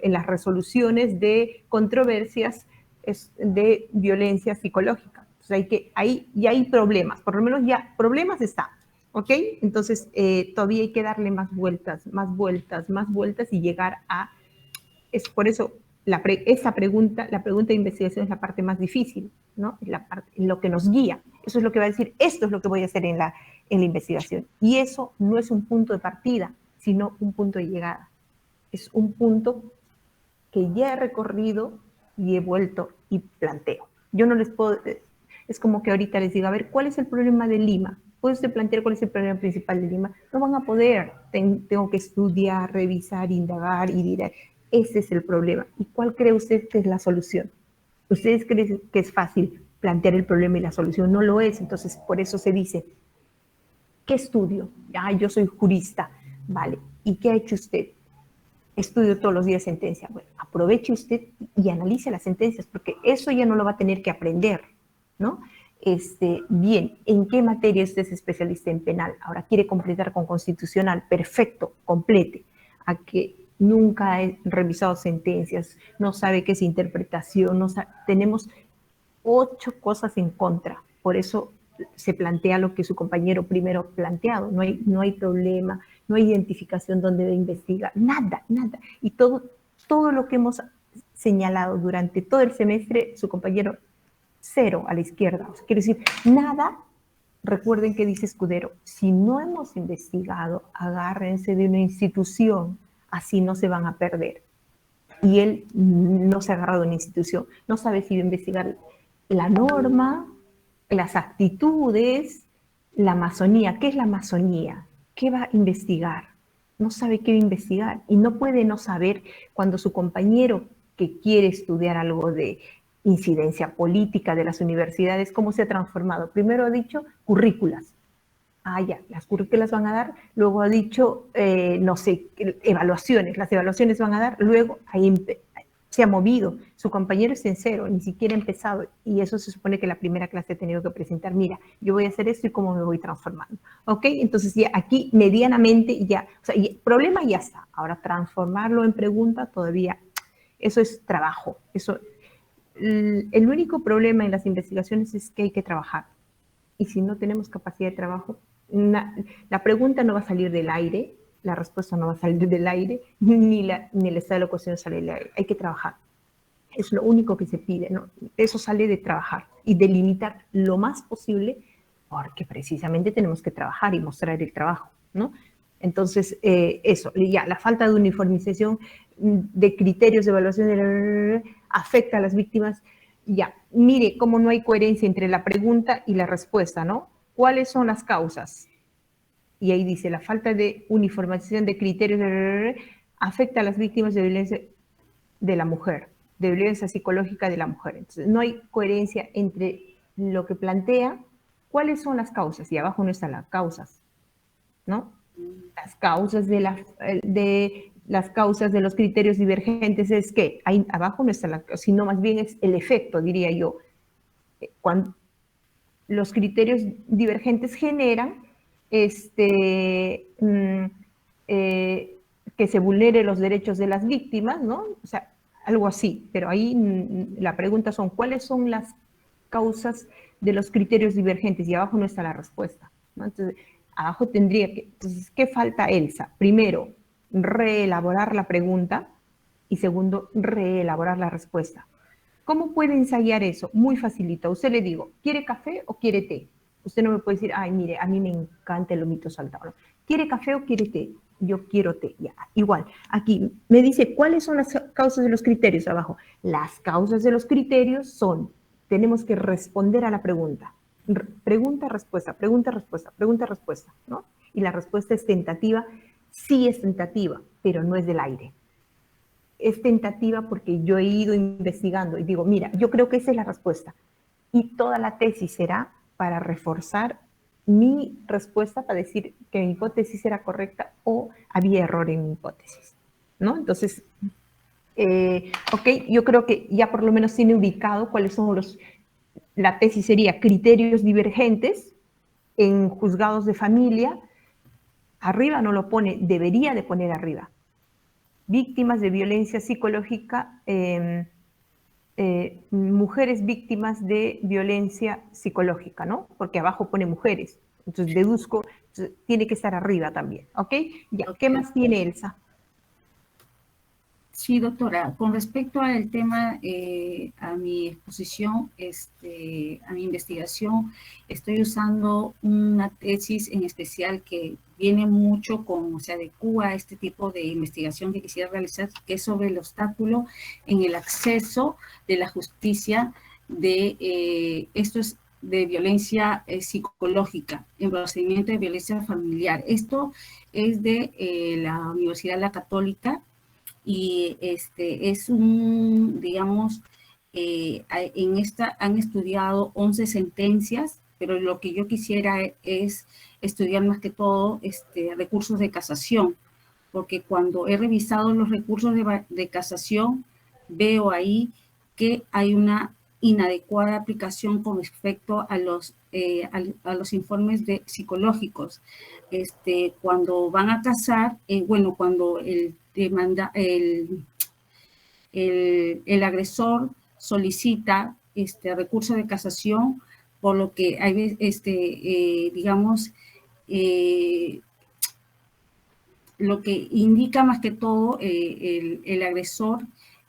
En las resoluciones de controversias de violencia psicológica. Entonces ahí ya hay problemas, por lo menos ya problemas están, ¿ok? Entonces todavía hay que darle más vueltas y llegar a, es por eso la pregunta de investigación es la parte más difícil, ¿no? Es lo que nos guía. Eso es lo que va a decir, esto es lo que voy a hacer en la investigación. Y eso no es un punto de partida, sino un punto de llegada. Es un punto que ya he recorrido y he vuelto y planteo. Yo no les puedo, es como que ahorita les digo, a ver, ¿cuál es el problema de Lima? ¿Puede usted plantear cuál es el problema principal de Lima? No van a poder. Tengo que estudiar, revisar, indagar y diré, ese es el problema. ¿Y cuál cree usted que es la solución? ¿Ustedes creen que es fácil plantear el problema y la solución? No lo es. Entonces, por eso se dice, ¿qué estudio? Yo soy jurista. Vale. ¿Y qué ha hecho usted? Estudio todos los días sentencia. Bueno, aproveche usted y analice las sentencias, porque eso ya no lo va a tener que aprender, ¿no? Bien, ¿en qué materia usted es especialista en penal? Ahora quiere completar con constitucional. Perfecto, complete. A que nunca he revisado sentencias, no sabe qué es interpretación, tenemos 8 cosas en contra. Por eso se plantea lo que su compañero primero ha planteado. No hay problema, no hay identificación donde debe investigar, nada. Y todo lo que hemos señalado durante todo el semestre, su compañero 0 a la izquierda. O sea, quiere decir, nada. Recuerden que dice Escudero, si no hemos investigado, agárrense de una institución, así no se van a perder. Y él no se ha agarrado de una institución, no sabe si va a investigar la norma, las actitudes, la masonía. ¿Qué es la masonía? ¿Qué va a investigar? No sabe qué va a investigar y no puede no saber cuando su compañero que quiere estudiar algo de incidencia política de las universidades, ¿cómo se ha transformado? Primero ha dicho currículas. Ya, las currículas van a dar, luego ha dicho, no sé, evaluaciones, las evaluaciones van a dar, luego ahí se ha movido, su compañero es sincero, ni siquiera ha empezado, y eso se supone que la primera clase ha tenido que presentar, mira, yo voy a hacer esto y cómo me voy transformando, ¿ok? Entonces ya aquí medianamente ya, o sea, el problema ya está, ahora transformarlo en pregunta todavía, eso es trabajo, el único problema en las investigaciones es que hay que trabajar, y si no tenemos capacidad de trabajo, la pregunta no va a salir del aire, la respuesta no va a salir del aire, ni el estado de la cuestión sale del aire. Hay que trabajar. Es lo único que se pide, ¿no? Eso sale de trabajar y delimitar lo más posible, porque precisamente tenemos que trabajar y mostrar el trabajo, ¿no? Entonces, eso, ya, la falta de uniformización de criterios de evaluación afecta a las víctimas. Ya, mire cómo no hay coherencia entre la pregunta y la respuesta, ¿no? ¿Cuáles son las causas? Y ahí dice, la falta de uniformización de criterios afecta a las víctimas de violencia de la mujer, de violencia psicológica de la mujer. Entonces, no hay coherencia entre lo que plantea, cuáles son las causas, y abajo no están las causas, ¿no? Las causas las causas de los criterios divergentes es que ahí abajo no está sino más bien es el efecto, diría yo. Cuando los criterios divergentes generan que se vulnere los derechos de las víctimas, ¿no? O sea, algo así, pero ahí la pregunta son, ¿cuáles son las causas de los criterios divergentes? Y abajo no está la respuesta, ¿no? Entonces, abajo tendría que, entonces, ¿qué falta, Elsa? Primero, reelaborar la pregunta y segundo, reelaborar la respuesta. ¿Cómo puede ensayar eso? Muy facilito. A usted le digo, ¿quiere café o quiere té? Usted no me puede decir, ay, mire, a mí me encanta el lomito saltado. ¿No? ¿Quiere café o quiere té? Yo quiero té. Ya, igual. Aquí me dice, ¿cuáles son las causas de los criterios? Abajo. Las causas de los criterios son, tenemos que responder a la pregunta. Pregunta, respuesta, pregunta, respuesta, pregunta, respuesta, ¿no? Y la respuesta es tentativa. Sí es tentativa, pero no es del aire. Es tentativa porque yo he ido investigando y digo, mira, yo creo que esa es la respuesta. Y toda la tesis será para reforzar mi respuesta, para decir que mi hipótesis era correcta o había error en mi hipótesis, ¿no? Entonces, ok, yo creo que ya por lo menos tiene ubicado cuáles son la tesis sería criterios divergentes en juzgados de familia. Arriba no lo pone, debería de poner arriba. Víctimas de violencia psicológica, mujeres víctimas de violencia psicológica, ¿no? Porque abajo pone mujeres. Entonces deduzco, tiene que estar arriba también, ¿ok? Ya, ¿qué más tiene Elsa? Sí, doctora, con respecto al tema, a mi exposición, a mi investigación, estoy usando una tesis en especial que viene mucho se adecua a este tipo de investigación que quisiera realizar, que es sobre el obstáculo en el acceso de la justicia esto es de violencia psicológica, en procedimiento de violencia familiar. Esto es de la Universidad de la Católica, y es digamos, en esta han estudiado 11 sentencias, pero lo que yo quisiera es estudiar más que todo recursos de casación, porque cuando he revisado los recursos de casación, veo ahí que hay una inadecuada aplicación con respecto a los informes psicológicos. Cuando van a casar, bueno, cuando el agresor solicita recurso de casación, por lo que hay, digamos, lo que indica más que todo el agresor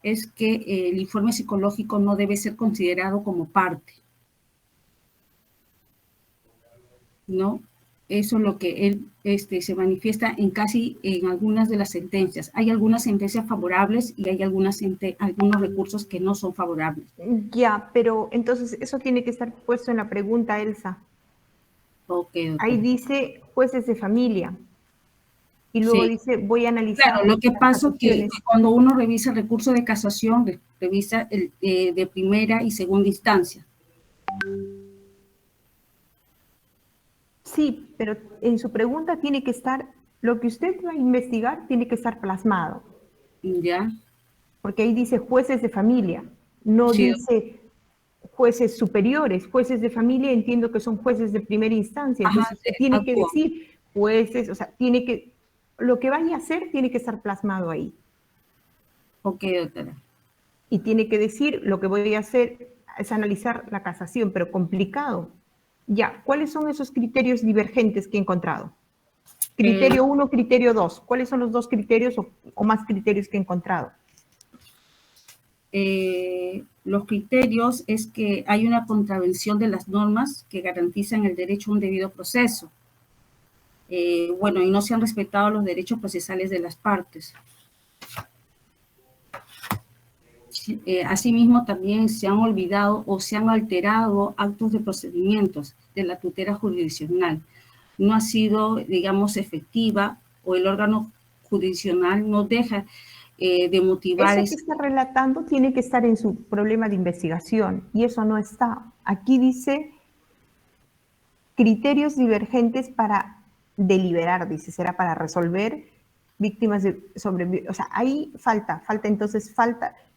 es que el informe psicológico no debe ser considerado como parte, ¿no? Eso es lo que él se manifiesta en algunas de las sentencias. Hay algunas sentencias favorables y hay algunos recursos que no son favorables. Ya, pero entonces eso tiene que estar puesto en la pregunta, Elsa. Okay, ahí dice jueces de familia. Y luego sí. dice, voy a analizar. Claro, lo que pasa es que cuando uno revisa el recurso de casación, revisa el de primera y segunda instancia. Sí, pero en su pregunta tiene que estar, lo que usted va a investigar tiene que estar plasmado. Ya. Porque ahí dice jueces de familia, no sí. dice jueces superiores. Jueces de familia entiendo que son jueces de primera instancia. Entonces tiene que decir jueces, o sea, tiene que, lo que vaya a hacer tiene que estar plasmado ahí. Ok, doctora. Y tiene que decir, lo que voy a hacer es analizar la casación, pero complicado. Ya, ¿cuáles son esos criterios divergentes que he encontrado? Criterio 1, criterio 2. ¿Cuáles son los dos criterios o más criterios que he encontrado? Los criterios es que hay una contravención de las normas que garantizan el derecho a un debido proceso. Bueno, y no se han respetado los derechos procesales de las partes. Asimismo, también se han olvidado o se han alterado actos de procedimientos de la tutela jurisdiccional. No ha sido, digamos, efectiva, o el órgano jurisdiccional no deja de motivar. Eso que está relatando tiene que estar en su problema de investigación, y eso no está. Aquí dice criterios divergentes para deliberar, dice, será para resolver víctimas o sea, ahí falta.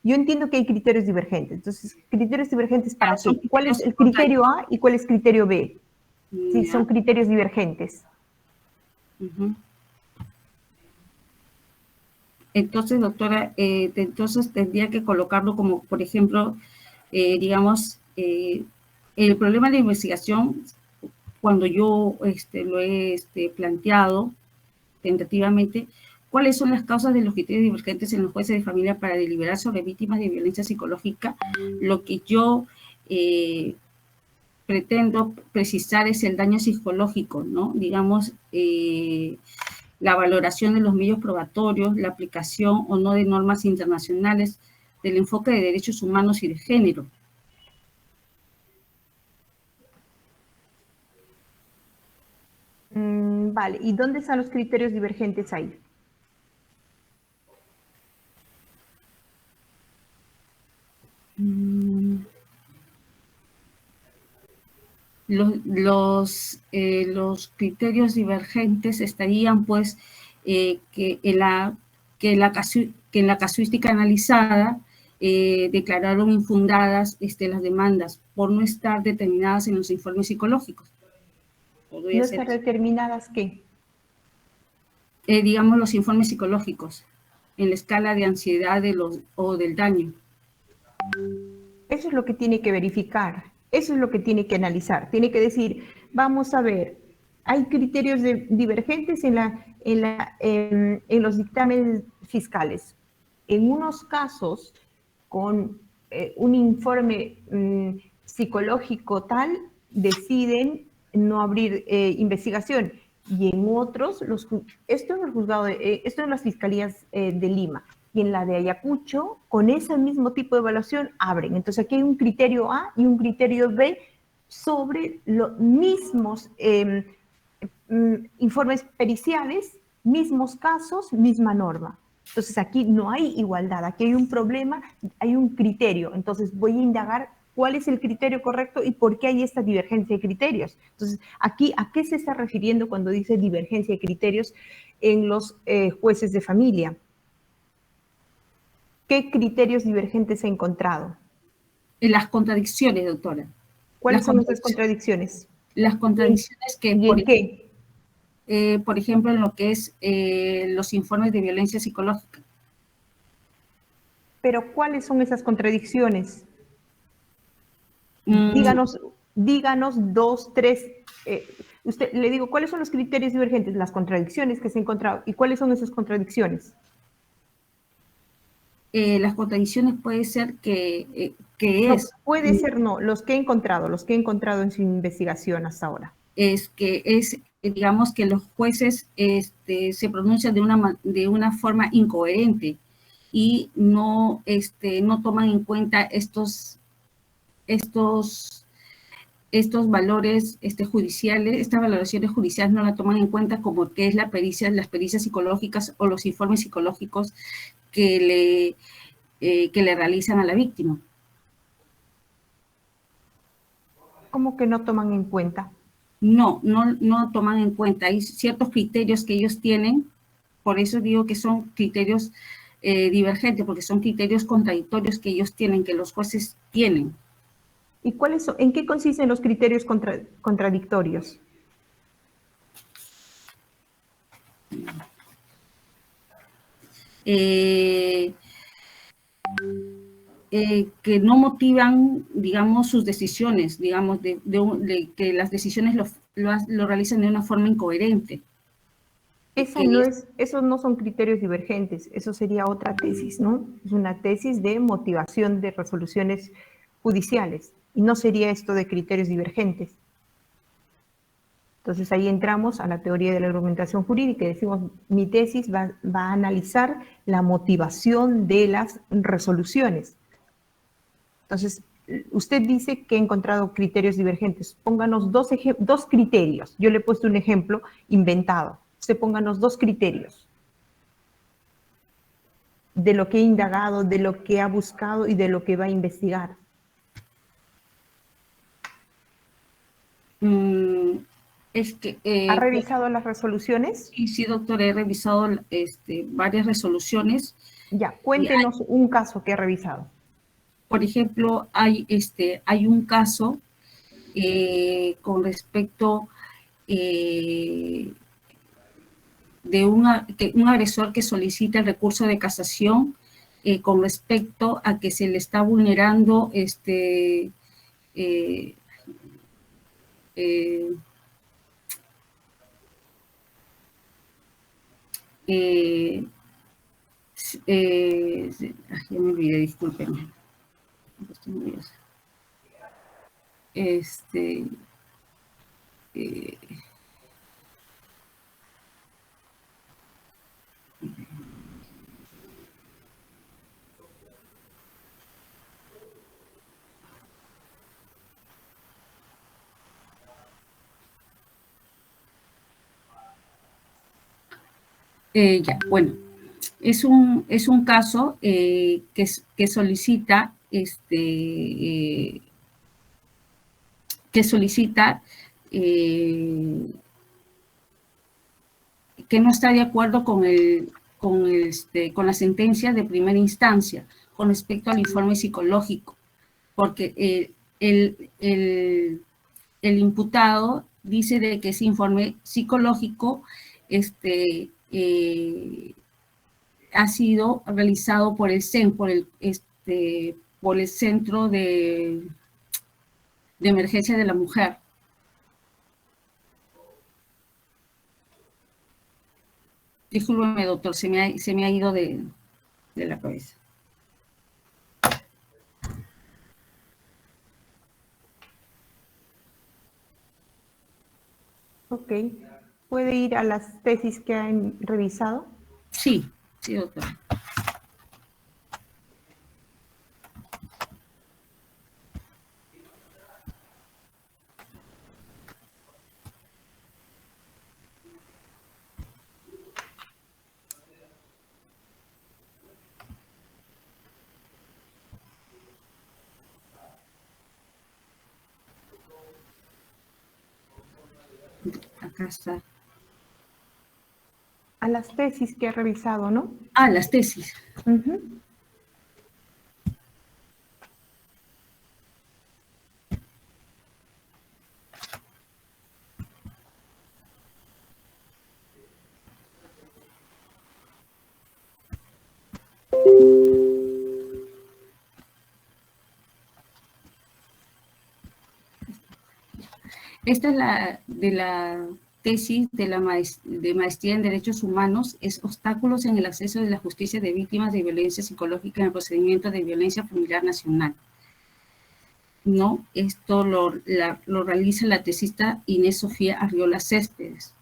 Yo entiendo que hay criterios divergentes. Entonces, criterios divergentes para qué? ¿Cuál es el criterio A y cuál es el criterio B? Sí, son criterios divergentes. Entonces, doctora, entonces tendría que colocarlo como, por ejemplo, digamos, el problema de investigación, cuando yo lo he planteado tentativamente, ¿cuáles son las causas de los criterios divergentes en los jueces de familia para deliberar sobre víctimas de violencia psicológica? Lo que yo pretendo precisar es el daño psicológico, ¿no? Digamos, la valoración de los medios probatorios, la aplicación o no de normas internacionales, del enfoque de derechos humanos y de género. Vale, ¿y dónde están los criterios divergentes ahí? Los criterios divergentes estarían, pues, que en la casuística analizada declararon infundadas las demandas por no estar determinadas en los informes psicológicos. ¿No están determinadas qué? Digamos, los informes psicológicos en la escala de ansiedad o del daño. Eso es lo que tiene que verificar, eso es lo que tiene que analizar. Tiene que decir, vamos a ver, hay criterios divergentes en los dictámenes fiscales. En unos casos, con un informe psicológico tal, deciden no abrir investigación. Y en otros, esto en el juzgado, esto en las fiscalías de Lima y en la de Ayacucho, con ese mismo tipo de evaluación abren. Entonces aquí hay un criterio A y un criterio B sobre los mismos informes periciales, mismos casos, misma norma. Entonces aquí no hay igualdad, aquí hay un problema, hay un criterio. Entonces voy a indagar cuál es el criterio correcto y por qué hay esta divergencia de criterios. Entonces, aquí, ¿a qué se está refiriendo cuando dice divergencia de criterios en los jueces de familia? ¿Qué criterios divergentes ha encontrado? En las contradicciones, doctora. ¿Cuáles son esas contradicciones? Las contradicciones que... ¿Y en qué? Por ejemplo, en lo que es los informes de violencia psicológica. ¿Pero cuáles son esas contradicciones? Díganos 2, 3, usted le digo, ¿cuáles son los criterios divergentes? Las contradicciones que se han encontrado. ¿Y cuáles son esas contradicciones? Las contradicciones puede ser que no, puede ser no, los que he encontrado en su investigación hasta ahora. Digamos que los jueces se pronuncian de una forma incoherente y no toman en cuenta estos valores judiciales, estas valoraciones judiciales no la toman en cuenta como que es las pericias psicológicas o los informes psicológicos que le realizan a la víctima. ¿Cómo que no toman en cuenta? No toman en cuenta. Hay ciertos criterios que ellos tienen, por eso digo que son criterios divergentes, porque son criterios contradictorios que ellos tienen, que los jueces tienen. ¿Y cuáles son? ¿En qué consisten los criterios contradictorios? Que no motivan, digamos, sus decisiones, digamos, que las decisiones lo realizan de una forma incoherente. Esos no son criterios divergentes, eso sería otra tesis, ¿no? Es una tesis de motivación de resoluciones judiciales y no sería esto de criterios divergentes. Entonces ahí entramos a la teoría de la argumentación jurídica y decimos, mi tesis va a analizar la motivación de las resoluciones. Entonces, usted dice que ha encontrado criterios divergentes. Pónganos dos criterios. Yo le he puesto un ejemplo inventado. Usted pónganos 2 criterios de lo que he indagado, de lo que ha buscado y de lo que va a investigar. ¿Ha revisado las resoluciones? Sí, doctora, he revisado varias resoluciones. Ya, cuéntenos un caso que ha revisado. Por ejemplo, hay un caso con respecto de un agresor que solicita el recurso de casación con respecto a que se le está vulnerando ya me olvidé, discúlpenme. Estoy nerviosa. Ya, bueno, es un caso que solicita que no está de acuerdo con la sentencia de primera instancia con respecto al informe psicológico, porque el imputado dice de que ese informe psicológico ha sido realizado por el CEN, por el Centro de Emergencia de la Mujer. Discúlpeme, doctor, se me ha ido de la cabeza. Ok. ¿Puede ir a las tesis que han revisado? Sí, sí, doctor. Acá está. A las tesis que ha revisado, ¿no? Ah, las tesis. Esta es la tesis de maestría en Derechos Humanos, es obstáculos en el acceso de la justicia de víctimas de violencia psicológica en el procedimiento de violencia familiar nacional. ¿No? Esto lo realiza la tesista Inés Sofía Arriola Céspedes.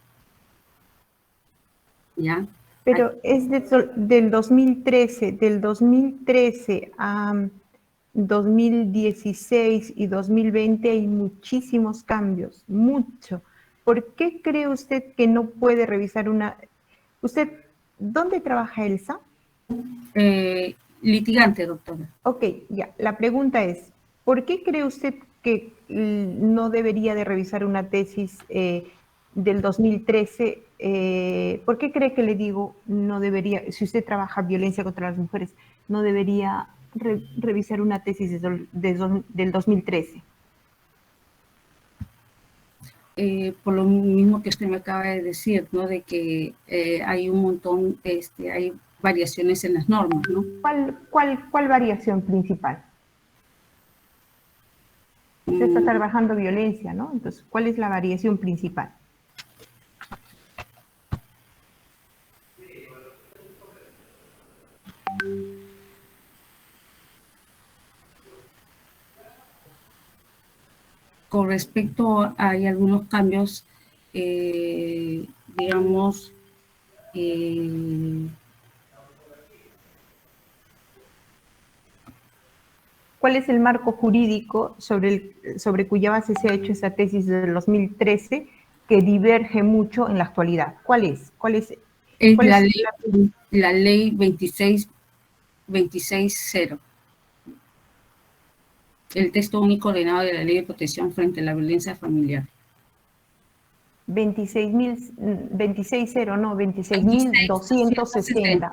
¿Ya? Pero es del 2013 a 2016 y 2020 hay muchísimos cambios, mucho. ¿Por qué cree usted que no puede revisar una? ¿Usted dónde trabaja, Elsa? Litigante, doctora. Ok, ya. La pregunta es, ¿por qué cree usted que no debería de revisar una tesis del 2013? ¿Por qué cree que le digo no debería, si usted trabaja violencia contra las mujeres, no debería revisar una tesis del 2013? Por lo mismo que usted me acaba de decir, ¿no? De que hay un montón, hay variaciones en las normas, ¿no? ¿Cuál variación principal? Usted está trabajando violencia, ¿no? Entonces, ¿cuál es la variación principal? Con respecto, hay algunos cambios, digamos, ¿cuál es el marco jurídico sobre cuya base se ha hecho esa tesis del 2013 que diverge mucho en la actualidad? ¿Cuál es? Es la ley 26.0. El texto único ordenado de la Ley de Protección frente a la Violencia Familiar. 26.0, no, 26.260.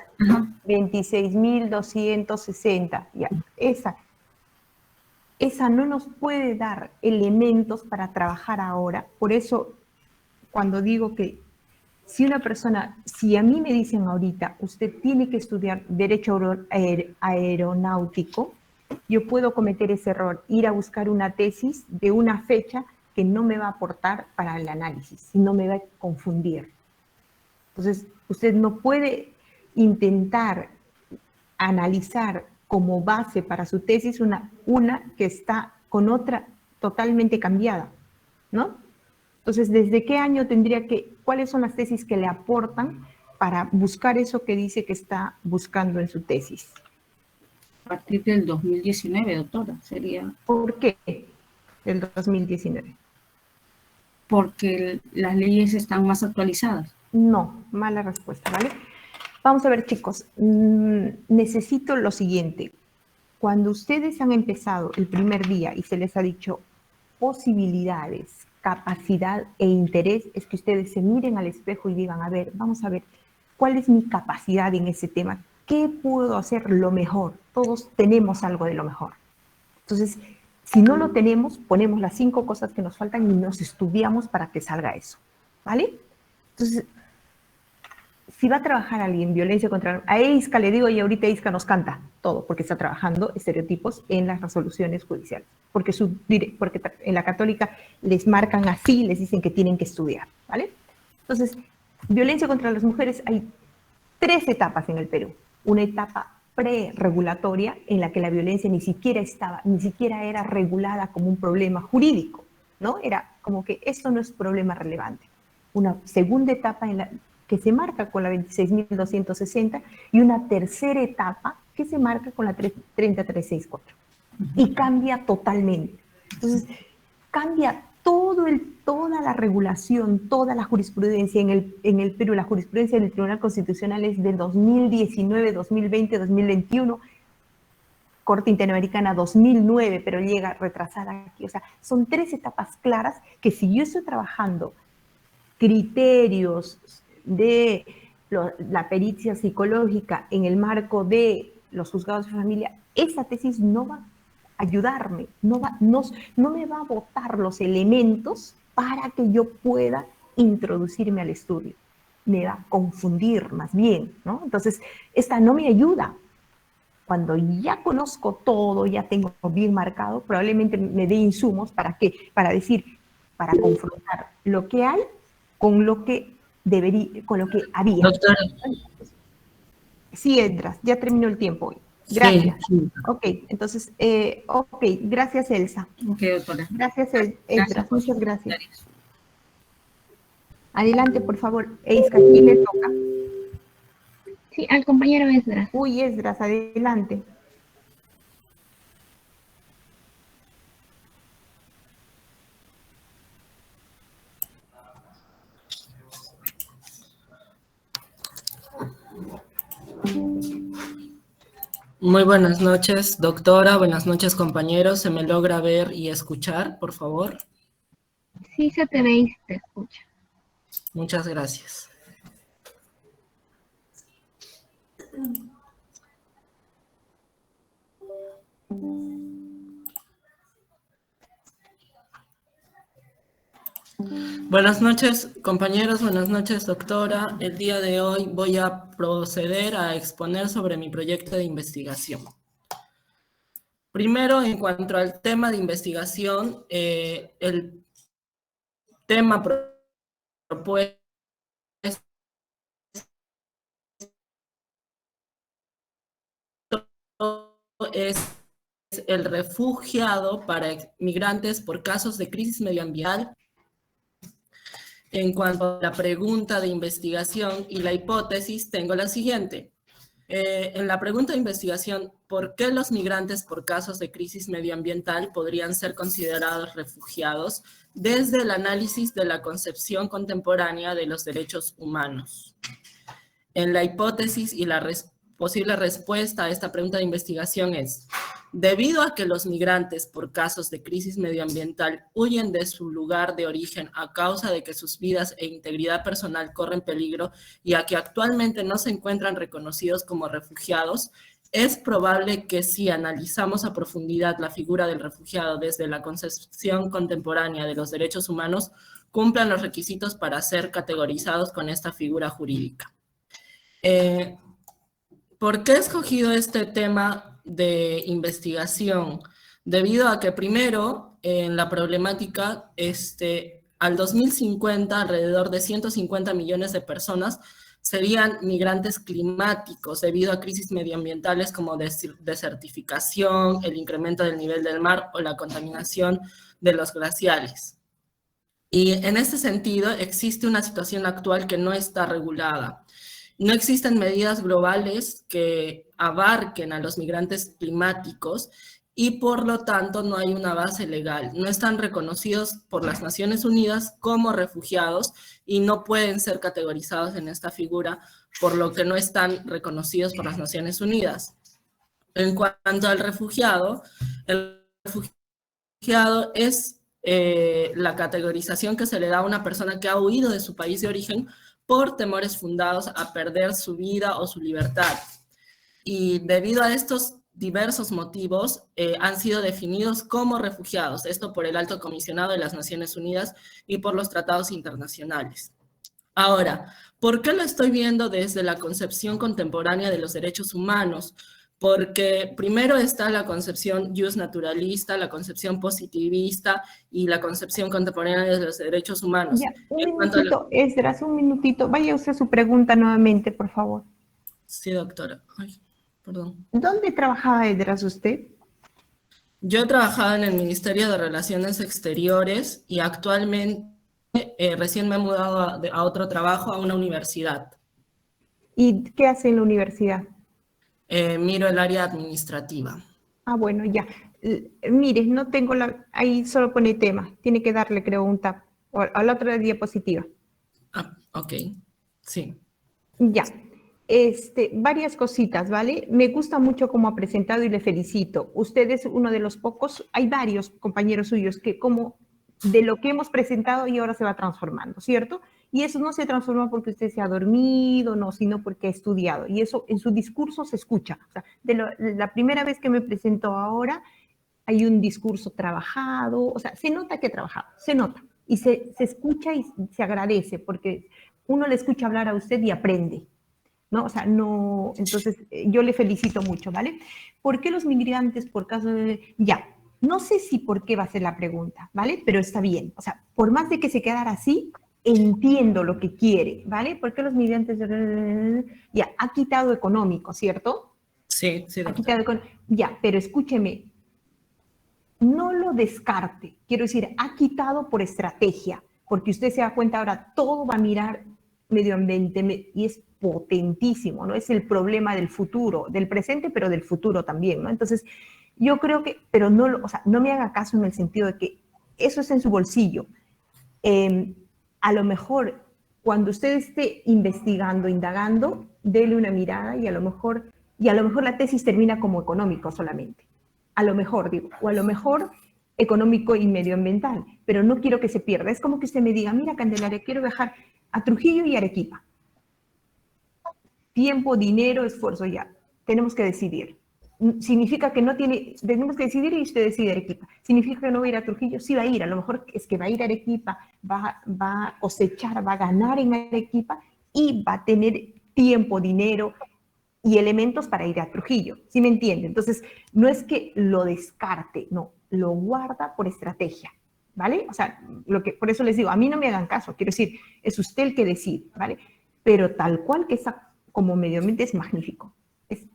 26.260, ya. Esa no nos puede dar elementos para trabajar ahora. Por eso, cuando digo que Si una persona, si a mí me dicen ahorita, usted tiene que estudiar Derecho Aeronáutico, yo puedo cometer ese error, ir a buscar una tesis de una fecha que no me va a aportar para el análisis, sino me va a confundir. Entonces, usted no puede intentar analizar como base para su tesis una que está con otra totalmente cambiada, ¿no? Entonces, ¿desde qué año cuáles son las tesis que le aportan para buscar eso que dice que está buscando en su tesis? A partir del 2019, doctora, sería. ¿Por qué del 2019? Porque las leyes están más actualizadas. No, mala respuesta, ¿vale? Vamos a ver, chicos, necesito lo siguiente. Cuando ustedes han empezado el primer día y se les ha dicho posibilidades, capacidad e interés, es que ustedes se miren al espejo y digan, a ver, vamos a ver, ¿cuál es mi capacidad en ese tema? ¿Qué puedo hacer lo mejor? Todos tenemos algo de lo mejor. Entonces, si no lo tenemos, ponemos las 5 cosas que nos faltan y nos estudiamos para que salga eso, ¿vale? Entonces, si va a trabajar alguien violencia contra... A Isca le digo, y ahorita Isca nos canta todo, porque está trabajando estereotipos en las resoluciones judiciales. Porque en la católica les marcan así, les dicen que tienen que estudiar, ¿vale? Entonces, violencia contra las mujeres, hay 3 etapas en el Perú. Una etapa pre-regulatoria en la que la violencia ni siquiera era regulada como un problema jurídico, ¿no? Era como que esto no es problema relevante. Una segunda etapa que se marca con la 26.260 y una tercera etapa que se marca con la 30364. Y cambia totalmente. Entonces, cambia toda la regulación, toda la jurisprudencia en el Perú. La jurisprudencia del Tribunal Constitucional es de 2019, 2020, 2021, Corte Interamericana 2009, pero llega retrasada aquí. O sea, son 3 etapas claras que si yo estoy trabajando criterios de la pericia psicológica en el marco de los juzgados de familia, esa tesis no va a ayudarme, no me va a botar los elementos para que yo pueda introducirme al estudio. Me va a confundir más bien, ¿no? Entonces, esta no me ayuda. Cuando ya conozco todo, ya tengo bien marcado, probablemente me dé insumos para confrontar lo que hay con lo que había. Doctora. Sí, Edras, ya terminó el tiempo hoy. Gracias. Sí. Ok, entonces, gracias, Elsa. Ok, doctora. Gracias, Edras, Gracias. muchas gracias. Adelante, por favor. Eiska, ¿quién le toca? Sí, al compañero Esdras. Uy, Esdras, adelante. Muy buenas noches, doctora. Buenas noches, compañeros. ¿Se me logra ver y escuchar, por favor? Sí, se te ve y se te escucha. Muchas gracias. Buenas noches, compañeros. Buenas noches, doctora. El día de hoy voy a proceder a exponer sobre mi proyecto de investigación. Primero, en cuanto al tema de investigación, el tema propuesto es el refugiado para migrantes por casos de crisis medioambiental. En cuanto a la pregunta de investigación y la hipótesis, tengo la siguiente. En la pregunta de investigación, ¿por qué los migrantes por casos de crisis medioambiental podrían ser considerados refugiados desde el análisis de la concepción contemporánea de los derechos humanos? En la hipótesis y la posible respuesta a esta pregunta de investigación es: debido a que los migrantes por casos de crisis medioambiental huyen de su lugar de origen a causa de que sus vidas e integridad personal corren peligro y a que actualmente no se encuentran reconocidos como refugiados, es probable que si analizamos a profundidad la figura del refugiado desde la concepción contemporánea de los derechos humanos, cumplan los requisitos para ser categorizados con esta figura jurídica. ¿Por qué he escogido este tema de investigación? Debido a que primero, en la problemática, al 2050, alrededor de 150 millones de personas serían migrantes climáticos debido a crisis medioambientales como desertificación, el incremento del nivel del mar o la contaminación de los glaciares. Y en este sentido, existe una situación actual que no está regulada. No existen medidas globales que abarquen a los migrantes climáticos y por lo tanto no hay una base legal. No están reconocidos por las Naciones Unidas como refugiados y no pueden ser categorizados en esta figura, por lo que no están reconocidos por las Naciones Unidas. En cuanto al refugiado, el refugiado es la categorización que se le da a una persona que ha huido de su país de origen por temores fundados a perder su vida o su libertad. Y debido a estos diversos motivos, han sido definidos como refugiados, esto por el Alto Comisionado de las Naciones Unidas y por los tratados internacionales. Ahora, ¿por qué lo estoy viendo desde la concepción contemporánea de los derechos humanos? Porque primero está la concepción justnaturalista, la concepción positivista y la concepción contemporánea de los derechos humanos. Ya, un minutito, Esdras, un minutito. Vaya usted a su pregunta nuevamente, por favor. Sí, doctora. Ay, perdón. ¿Dónde trabajaba Esdras usted? Yo he trabajado en el Ministerio de Relaciones Exteriores y actualmente recién me he mudado a otro trabajo, a una universidad. ¿Y qué hace en la universidad? Miro el área administrativa. Ah, bueno, ya. Mire, no tengo ahí solo pone tema. Tiene que darle, creo, un tap. O a la otra diapositiva. Ah, ok. Sí. Ya. Varias cositas, ¿vale? Me gusta mucho cómo ha presentado y le felicito. Usted es uno de los pocos, hay varios compañeros suyos que como de lo que hemos presentado y ahora se va transformando, ¿cierto? Y eso no se transforma porque usted se ha dormido, no, sino porque ha estudiado. Y eso en su discurso se escucha. O sea, la primera vez que me presento ahora, hay un discurso trabajado, o sea, se nota que ha trabajado, se nota. Y se escucha y se agradece, porque uno le escucha hablar a usted y aprende, ¿no? O sea, no, entonces yo le felicito mucho, ¿vale? ¿Por qué los migrantes por caso de...? Ya, no sé si por qué va a ser la pregunta, ¿vale? Pero está bien, o sea, por más de que se quedara así, entiendo lo que quiere, ¿vale? ¿Por qué los migrantes...? Ya, ha quitado económico, ¿cierto? Sí, sí. Ha quitado ya, pero escúcheme, no lo descarte, quiero decir, ha quitado por estrategia, porque usted se da cuenta ahora, todo va a mirar medioambiente y es potentísimo, ¿no? Es el problema del futuro, del presente, pero del futuro también, ¿no? Entonces, yo creo que, pero no, o sea, no me haga caso en el sentido de que eso es en su bolsillo. A lo mejor, cuando usted esté investigando, indagando, dele una mirada y a lo mejor la tesis termina como económico solamente. A lo mejor, digo, o a lo mejor económico y medioambiental, pero no quiero que se pierda. Es como que usted me diga, mira, Candelaria, quiero viajar a Trujillo y Arequipa. Tiempo, dinero, esfuerzo, ya. Tenemos que decidir. Significa que tenemos que decidir y usted decide Arequipa. ¿Significa que no va a ir a Trujillo? Sí va a ir, a lo mejor es que va a ir a Arequipa, va a cosechar, va a ganar en Arequipa y va a tener tiempo, dinero y elementos para ir a Trujillo, ¿sí me entiende? Entonces, no es que lo descarte, no, lo guarda por estrategia, ¿vale? O sea, por eso les digo, a mí no me hagan caso, quiero decir, es usted el que decide, ¿vale? Pero tal cual que está como medio ambiente es magnífico, es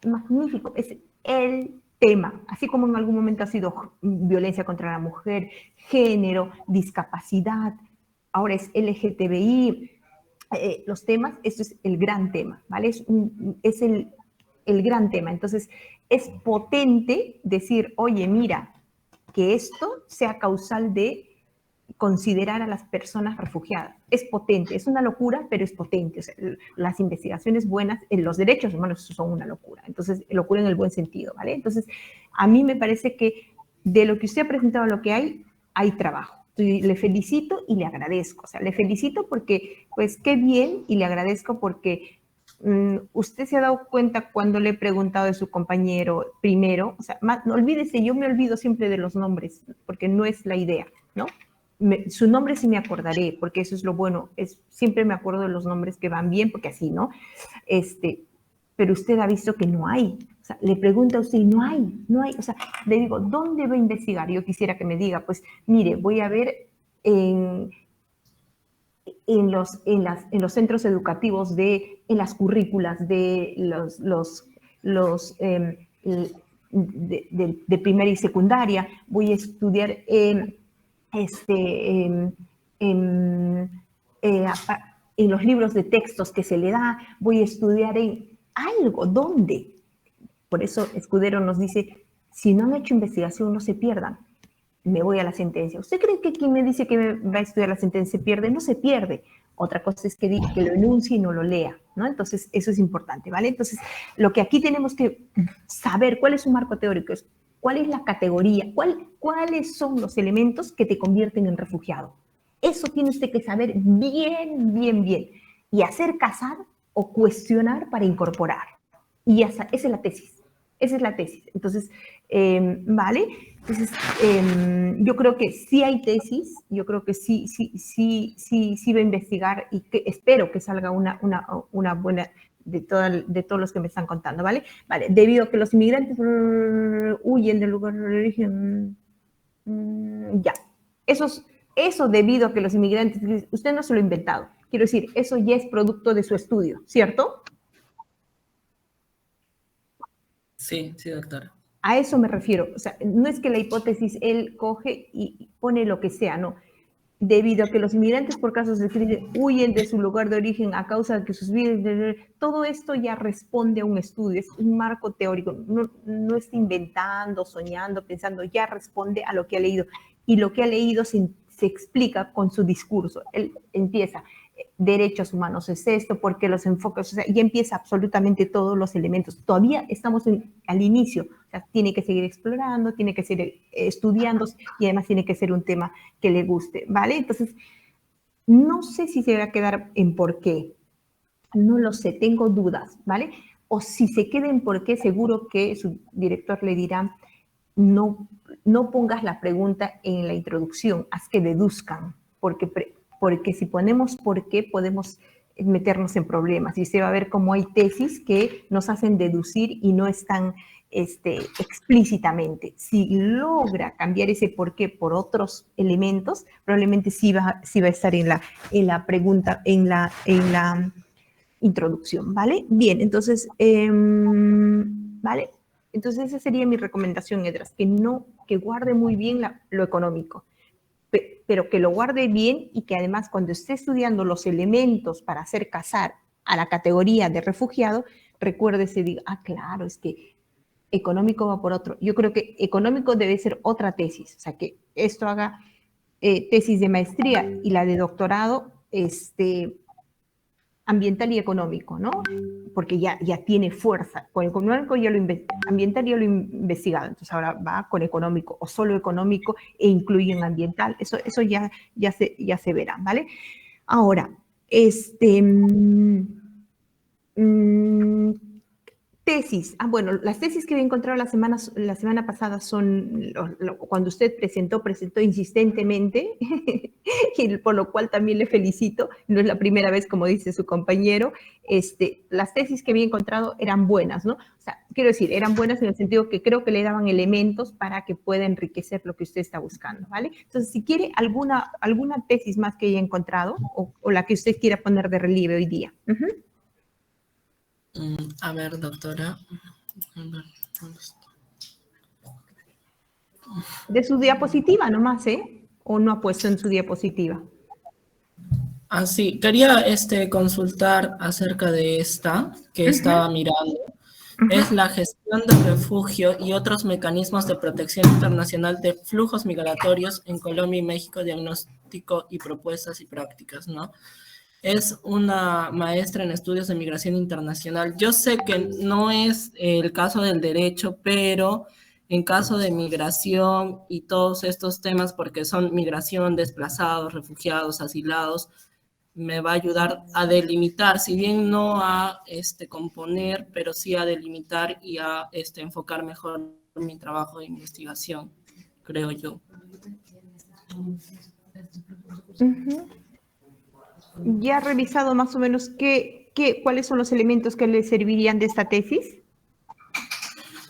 el tema, así como en algún momento ha sido violencia contra la mujer, género, discapacidad, ahora es LGTBI, los temas, esto es el gran tema, ¿vale? Es el gran tema. Entonces, es potente decir, oye, mira, que esto sea causal de considerar a las personas refugiadas. Es potente, es una locura, pero es potente. O sea, las investigaciones buenas, los derechos humanos son una locura. Entonces, locura en el buen sentido, ¿vale? Entonces, a mí me parece que de lo que usted ha presentado, lo que hay trabajo. Entonces, le felicito y le agradezco. O sea, le felicito porque, pues, qué bien, y le agradezco porque usted se ha dado cuenta cuando le he preguntado de su compañero primero, o sea, no olvídese, yo me olvido siempre de los nombres, porque no es la idea, ¿no? su nombre sí me acordaré, porque eso es lo bueno, siempre me acuerdo de los nombres que van bien, porque así, ¿no? Pero usted ha visto que no hay. O sea, le pregunta a usted y no hay. O sea, le digo, ¿dónde va a investigar? Yo quisiera que me diga, pues, mire, voy a ver en los centros educativos, en las currículas de de primera y secundaria, voy a estudiar en los libros de textos que se le da, voy a estudiar en algo, ¿dónde? Por eso Escudero nos dice, si no han hecho investigación, no se pierdan. Me voy a la sentencia. ¿Usted cree que quien me dice que va a estudiar la sentencia se pierde? No se pierde. Otra cosa es que lo enuncie y no lo lea, ¿no? Entonces, eso es importante, ¿vale? Entonces, lo que aquí tenemos que saber, ¿cuál es su marco teórico? ¿Cuál es la categoría? ¿Cuáles son los elementos que te convierten en refugiado? Eso tiene usted que saber bien, bien, bien. Y hacer casar o cuestionar para incorporar. Y esa es la tesis. Esa es la tesis. Entonces, ¿vale? Entonces, yo creo que sí hay tesis, yo creo que sí va a investigar y que espero que salga una buena de todos los que me están contando, ¿vale? Vale, debido a que los inmigrantes huyen del lugar de origen, ya. Eso debido a que los inmigrantes, usted no se lo ha inventado, quiero decir, eso ya es producto de su estudio, ¿cierto? Sí, doctora. A eso me refiero. O sea, no es que la hipótesis él coge y pone lo que sea, no. Debido a que los inmigrantes por casos de crisis huyen de su lugar de origen a causa de que sus vidas... Todo esto ya responde a un estudio, es un marco teórico. No está inventando, soñando, pensando, ya responde a lo que ha leído. Y lo que ha leído se explica con su discurso. Él empieza... derechos humanos es esto, porque los enfoques, o sea, ya empieza absolutamente todos los elementos. Todavía estamos al inicio, o sea, tiene que seguir explorando, tiene que seguir estudiando y además tiene que ser un tema que le guste, ¿vale? Entonces, no sé si se va a quedar en por qué, no lo sé, tengo dudas, ¿vale? O si se queda en por qué, seguro que su director le dirá, no pongas la pregunta en la introducción, haz que deduzcan, porque si ponemos por qué podemos meternos en problemas y usted va a ver cómo hay tesis que nos hacen deducir y no están explícitamente. Si logra cambiar ese por qué por otros elementos, probablemente sí va a estar en la pregunta, en la introducción, ¿vale? Bien, entonces, ¿vale? Entonces esa sería mi recomendación, Edras, que guarde muy bien lo económico, pero que lo guarde bien y que además cuando esté estudiando los elementos para hacer casar a la categoría de refugiado, recuérdese, diga, claro, es que económico va por otro. Yo creo que económico debe ser otra tesis, o sea, que esto haga tesis de maestría y la de doctorado, ambiental y económico, ¿no? Porque ya tiene fuerza. Con económico ambiental ya lo he investigado, entonces ahora va con económico o solo económico e incluye en ambiental. Eso ya se verá, ¿vale? Ahora, tesis. Bueno, las tesis que había encontrado la semana pasada son, cuando usted presentó insistentemente, y por lo cual también le felicito, no es la primera vez, como dice su compañero, las tesis que había encontrado eran buenas, ¿no? O sea, quiero decir, eran buenas en el sentido que creo que le daban elementos para que pueda enriquecer lo que usted está buscando, ¿vale? Entonces, si quiere alguna tesis más que haya encontrado, o la que usted quiera poner de relieve hoy día. A ver, doctora. De su diapositiva nomás, ¿eh? ¿O no ha puesto en su diapositiva? Sí, quería consultar acerca de esta que estaba mirando. Es la gestión del refugio y otros mecanismos de protección internacional de flujos migratorios en Colombia y México, diagnóstico y propuestas y prácticas, ¿no? Es una maestra en estudios de migración internacional. Yo sé que no es el caso del derecho, pero en caso de migración y todos estos temas, porque son migración, desplazados, refugiados, asilados, me va a ayudar a delimitar, si bien no a componer, pero sí a delimitar y a enfocar mejor mi trabajo de investigación, creo yo. Ujú. ¿Ya ha revisado más o menos cuáles son los elementos que le servirían de esta tesis?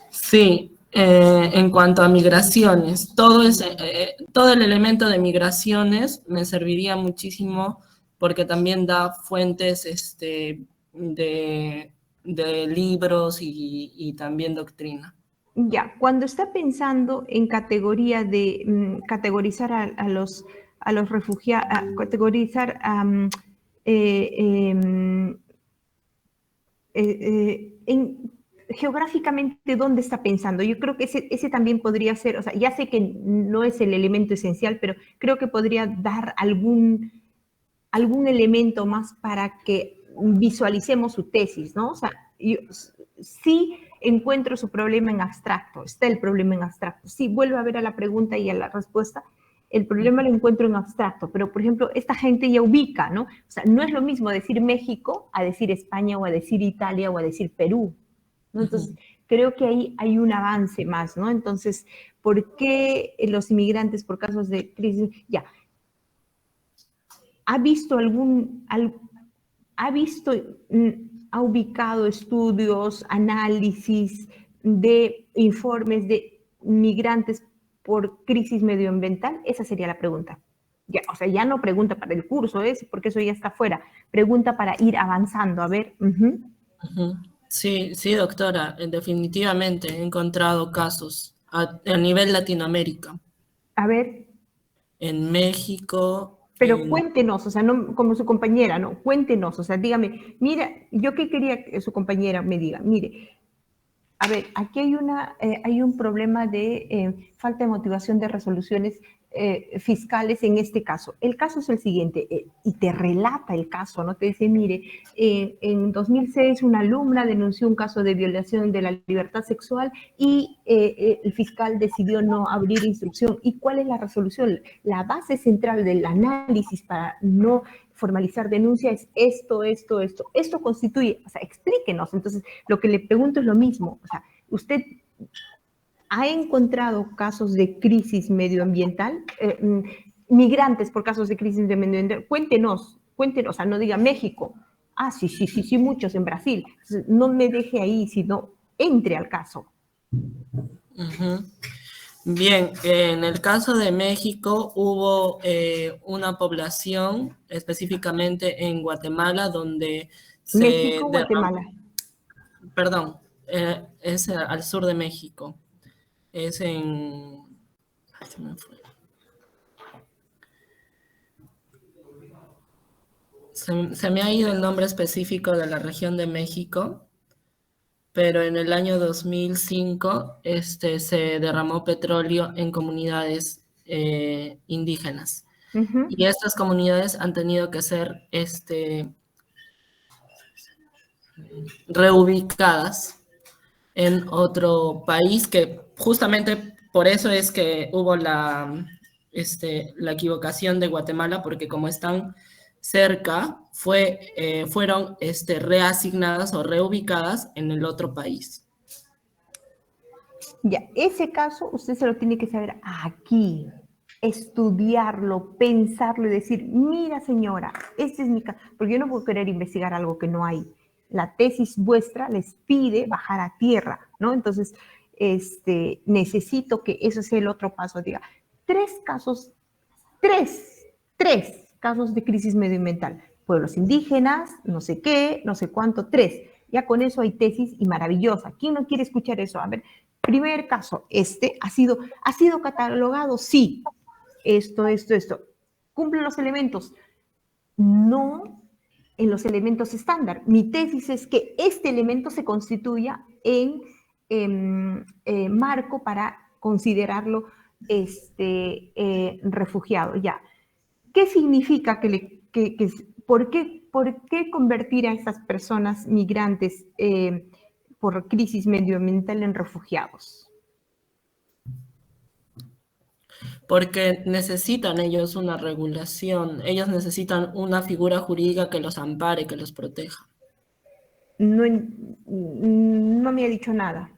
Sí, en cuanto a migraciones, todo el elemento de migraciones me serviría muchísimo porque también da fuentes de libros y también doctrina. Ya, cuando está pensando en categoría de categorizar a los refugiados, categorizar geográficamente dónde está pensando. Yo creo que ese también podría ser, o sea, ya sé que no es el elemento esencial, pero creo que podría dar algún elemento más para que visualicemos su tesis, ¿no? O sea, yo sí encuentro su problema en abstracto, está el problema en abstracto. Sí, vuelvo a ver a la pregunta y a la respuesta, el problema lo encuentro en abstracto, pero por ejemplo, esta gente ya ubica, ¿no? O sea, no es lo mismo decir México a decir España o a decir Italia o a decir Perú, ¿no? Entonces, creo que ahí hay un avance más, ¿no? Entonces, ¿por qué los inmigrantes por casos de crisis? Ya, ¿ha visto ha ubicado estudios, análisis de informes de migrantes por crisis medioambiental? Esa sería la pregunta. Ya, o sea, ya no pregunta para el curso, porque eso ya está fuera. Pregunta para ir avanzando, a ver. Sí, sí, doctora, definitivamente he encontrado casos a nivel Latinoamérica, A ver, en México, pero cuéntenos, o sea, no como su compañera, no, cuéntenos, o sea, dígame, mira, yo qué quería que su compañera me diga, mire, a ver, aquí hay un problema de falta de motivación de resoluciones fiscales en este caso. El caso es el siguiente, y te relata el caso, ¿no? Te dice, mire, en 2006 una alumna denunció un caso de violación de la libertad sexual y el fiscal decidió no abrir instrucción. ¿Y cuál es la resolución? La base central del análisis para no formalizar denuncia es esto. Esto constituye, o sea, explíquenos. Entonces, lo que le pregunto es lo mismo. O sea, ¿usted ha encontrado casos de crisis medioambiental? Migrantes por casos de crisis medioambiental. Cuéntenos, o sea, no diga México. Ah, sí, muchos en Brasil. Entonces, no me deje ahí, sino entre al caso. Bien, en el caso de México hubo una población, específicamente en Guatemala, donde México, Guatemala. Perdón, es al sur de México. Es en... Ay, se me fue. Se me ha ido el nombre específico de la región de México, pero en el año 2005 se derramó petróleo en comunidades indígenas. Y estas comunidades han tenido que ser reubicadas en otro país, que justamente por eso es que hubo la equivocación de Guatemala, porque como están cerca, fueron reasignadas o reubicadas en el otro país. Ya, ese caso usted se lo tiene que saber aquí, estudiarlo, pensarlo y decir, mira señora, este es mi caso, porque yo no puedo querer investigar algo que no hay. La tesis vuestra les pide bajar a tierra, ¿no? Entonces, necesito que eso sea el otro paso. Diga, tres casos de crisis medioambiental. Pueblos indígenas, no sé qué, no sé cuánto, 3. Ya con eso hay tesis y maravillosa. ¿Quién no quiere escuchar eso? A ver, primer caso, ha sido catalogado, sí. Esto. ¿Cumple los elementos? No en los elementos estándar. Mi tesis es que este elemento se constituya en marco para considerarlo refugiado. Ya. ¿Qué significa por qué convertir a estas personas migrantes por crisis medioambiental en refugiados? Porque necesitan ellos una regulación, ellos necesitan una figura jurídica que los ampare, que los proteja. No me ha dicho nada.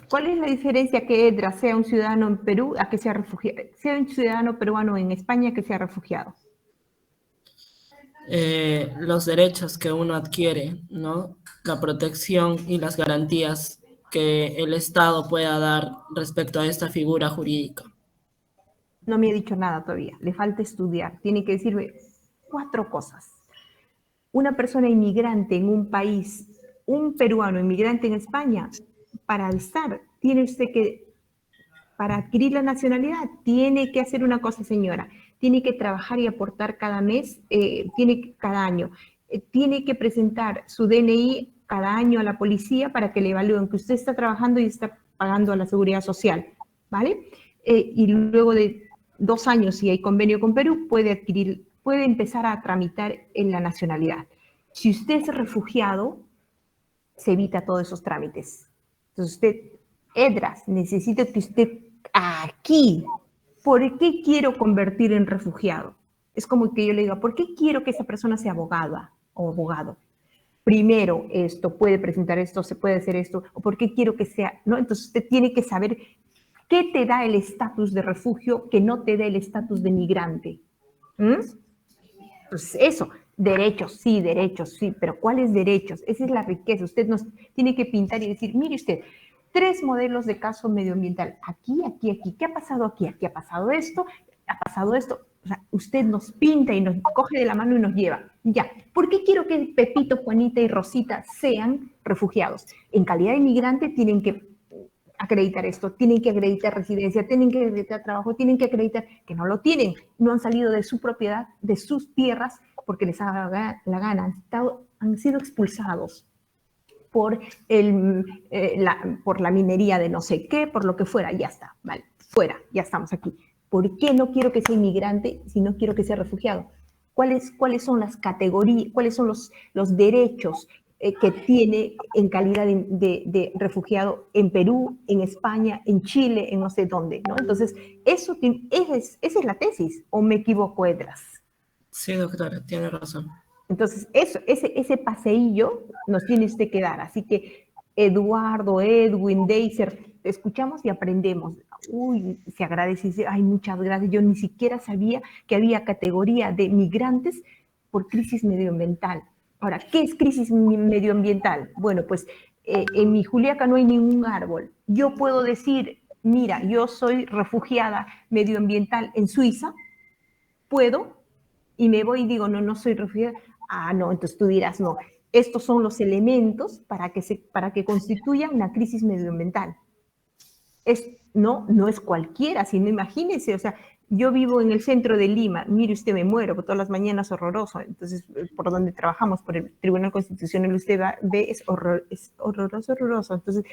¿Cuál es la diferencia que Edras sea un ciudadano en Perú a que sea refugiado, sea un ciudadano peruano en España que sea refugiado? Los derechos que uno adquiere, ¿no? La protección y las garantías que el Estado pueda dar respecto a esta figura jurídica. No me ha dicho nada todavía, le falta estudiar. Tiene que decirme 4 cosas. Una persona inmigrante en un país, un peruano inmigrante en España, para estar, tiene usted que, para adquirir la nacionalidad, tiene que hacer una cosa, señora. Tiene que trabajar y aportar cada mes, cada año. Tiene que presentar su DNI cada año a la policía para que le evalúen que usted está trabajando y está pagando a la seguridad social, ¿vale? Y luego de 2 años, si hay convenio con Perú, puede empezar a tramitar en la nacionalidad. Si usted es refugiado, se evita todos esos trámites. Entonces usted, Edras, necesita que usted aquí, ¿por qué quiero convertir en refugiado? Es como que yo le diga, ¿por qué quiero que esa persona sea abogada o abogado? Primero, esto, puede presentar esto, se puede hacer esto, o por qué quiero que sea, ¿no? Entonces usted tiene que saber qué te da el estatus de refugio que no te da el estatus de migrante. Pues eso, derechos, sí, pero ¿cuáles derechos? Esa es la riqueza. Usted nos tiene que pintar y decir, mire usted, 3 modelos de caso medioambiental, aquí, aquí, aquí, ¿qué ha pasado aquí? Aquí ha pasado esto, ha pasado esto. O sea, usted nos pinta y nos coge de la mano y nos lleva. Ya, ¿por qué quiero que Pepito, Juanita y Rosita sean refugiados? En calidad de inmigrante tienen que acreditar esto, tienen que acreditar residencia, tienen que acreditar trabajo, tienen que acreditar que no lo tienen, no han salido de su propiedad, de sus tierras, porque les ha dado la gana, han sido expulsados por, por la minería de no sé qué, por lo que fuera, ya está, vale, fuera, ya estamos aquí. ¿Por qué no quiero que sea inmigrante si no quiero que sea refugiado? ¿Cuáles son las categorías, cuáles son los derechos que tiene en calidad de refugiado en Perú, en España, en Chile, en no sé dónde, ¿no? Entonces, esa es la tesis, ¿o me equivoco, Edras? Sí, doctora, tiene razón. Entonces, ese paseillo nos tiene usted que dar. Así que, Eduardo, Edwin, Deiser, te escuchamos y aprendemos. Uy, se agradece, dice, ay, muchas gracias. Yo ni siquiera sabía que había categoría de migrantes por crisis medioambiental. Ahora, ¿qué es crisis medioambiental? Bueno, pues en mi Juliaca no hay ningún árbol. Yo puedo decir, mira, yo soy refugiada medioambiental en Suiza, puedo, y me voy y digo, no, no soy refugiada. Ah, no, entonces tú dirás, no, estos son los elementos para que constituya una crisis medioambiental. No es cualquiera, sino imagínense, o sea, yo vivo en el centro de Lima, mire usted, me muero, por todas las mañanas horroroso, entonces por donde trabajamos, por el Tribunal Constitucional, usted ve, es horroroso, entonces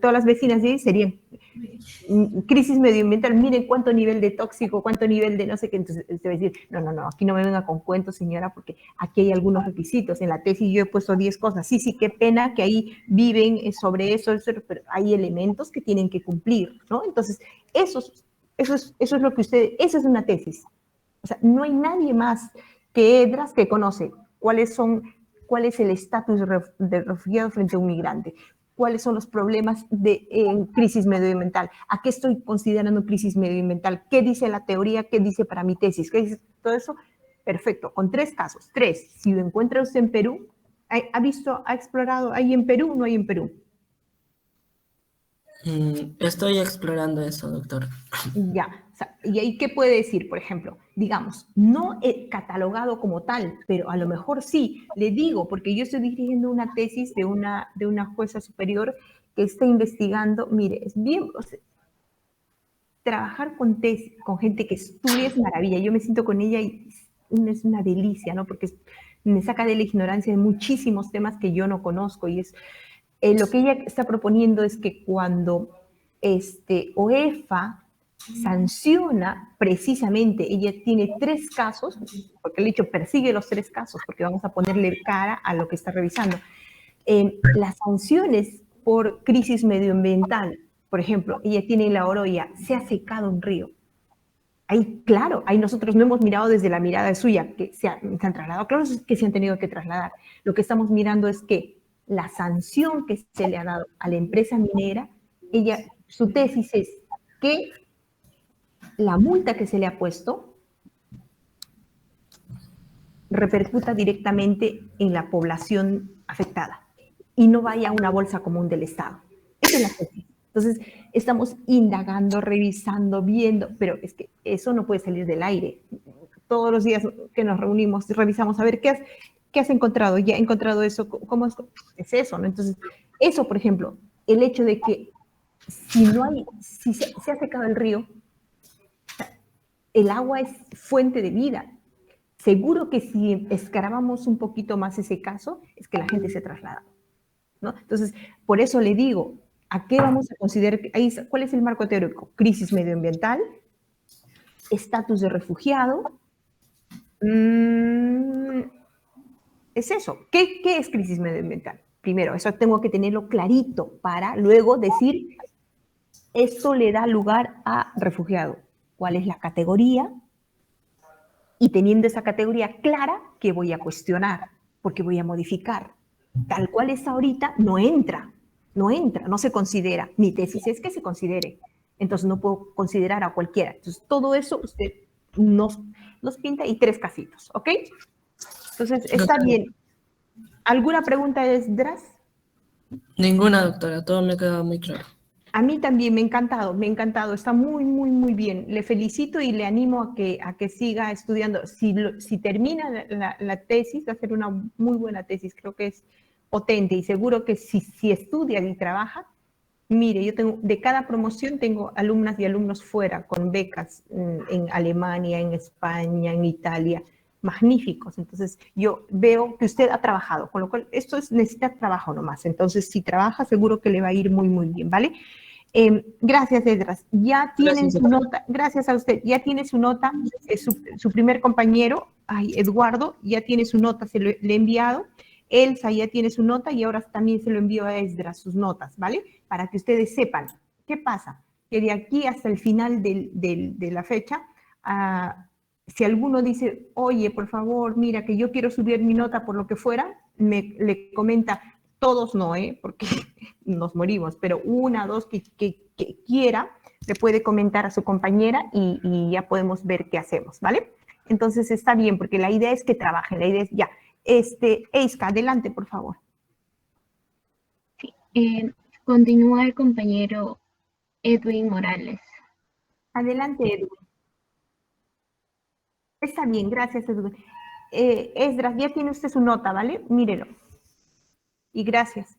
todas las vecinas de ahí serían crisis medioambiental, miren cuánto nivel de tóxico, cuánto nivel de no sé qué, entonces usted va a decir, no, aquí no me venga con cuentos, señora, porque aquí hay algunos requisitos, en la tesis yo he puesto 10 cosas, sí, qué pena que ahí viven sobre eso, pero hay elementos que tienen que cumplir, ¿no? Entonces, eso es lo que esa es una tesis. O sea, no hay nadie más que Edras que conoce cuál es el estatus de refugiado frente a un migrante, cuáles son los problemas en crisis medioambiental, a qué estoy considerando crisis medioambiental, qué dice la teoría, qué dice para mi tesis, qué dice todo eso. Perfecto, con 3 casos. 3, si lo encuentra usted en Perú, ha explorado, ¿hay en Perú o no hay en Perú? Estoy explorando eso, doctor. Ya, o sea, ¿y ahí qué puede decir? Por ejemplo, digamos, no he catalogado como tal, pero a lo mejor sí, le digo, porque yo estoy dirigiendo una tesis de una jueza superior que está investigando, mire, es bien, o sea, trabajar con gente que estudia es maravilla, yo me siento con ella y es una delicia, ¿no? Porque me saca de la ignorancia de muchísimos temas que yo no conozco y es... lo que ella está proponiendo es que cuando OEFA sanciona precisamente, ella tiene 3 casos, porque le he dicho persigue los 3 casos, porque vamos a ponerle cara a lo que está revisando. Las sanciones por crisis medioambiental, por ejemplo, ella tiene en La Oroya, se ha secado un río. Ahí, claro, ahí nosotros no hemos mirado desde la mirada suya, que se han trasladado, claro que se han tenido que trasladar. Lo que estamos mirando es que la sanción que se le ha dado a la empresa minera su tesis es que la multa que se le ha puesto repercuta directamente en la población afectada y no vaya a una bolsa común del Estado. Esa es la tesis. Entonces, estamos indagando, revisando, viendo, pero es que eso no puede salir del aire. Todos los días que nos reunimos, revisamos a ver qué has encontrado, ya he encontrado eso, ¿cómo es eso? ¿No? Entonces, eso, por ejemplo, el hecho de que si se ha secado el río, el agua es fuente de vida. Seguro que si escarbamos un poquito más ese caso, es que la gente se traslada, ¿no? Entonces, por eso le digo, ¿a qué vamos a considerar? ¿Cuál es el marco teórico? Crisis medioambiental, estatus de refugiado. Es eso. ¿Qué es crisis medioambiental? Primero, eso tengo que tenerlo clarito para luego decir, esto le da lugar a refugiado. ¿Cuál es la categoría? Y teniendo esa categoría clara, ¿qué voy a cuestionar? Porque voy a modificar. Tal cual está ahorita, no entra, no se considera. Mi tesis es que se considere. Entonces no puedo considerar a cualquiera. Entonces todo eso usted nos pinta y 3 casitos, ¿ok? Entonces está bien. ¿Alguna pregunta, Esdras? Ninguna, doctora, todo me ha quedado muy claro. A mí también me ha encantado, está muy, muy, muy bien. Le felicito y le animo a que siga estudiando. Si termina la tesis, va a ser una muy buena tesis, creo que es potente y seguro que si estudia y trabaja, mire, yo tengo, de cada promoción tengo alumnas y alumnos fuera con becas en Alemania, en España, en Italia, magníficos. Entonces, yo veo que usted ha trabajado, con lo cual esto necesita trabajo nomás. Entonces, si trabaja, seguro que le va a ir muy, muy bien, ¿vale? Gracias, Esdras. Ya tienen su nota, gracias a usted, ya tiene su nota, su primer compañero, Eduardo, ya tiene su nota, le he enviado. Elsa ya tiene su nota y ahora también se lo envío a Esdras, sus notas, ¿vale? Para que ustedes sepan. ¿Qué pasa? Que de aquí hasta el final de la fecha, si alguno dice, oye, por favor, mira, que yo quiero subir mi nota por lo que fuera, le comenta, todos no, porque nos morimos, pero 1 o 2 que quiera, le puede comentar a su compañera y ya podemos ver qué hacemos, ¿vale? Entonces está bien, porque la idea es que trabajen, la idea es ya. Eiska, adelante, por favor. Sí, continúa el compañero Edwin Morales. Adelante, Edwin. Está bien, gracias, Edwin. Esdras, ya tiene usted su nota, ¿vale? Mírelo. Y gracias.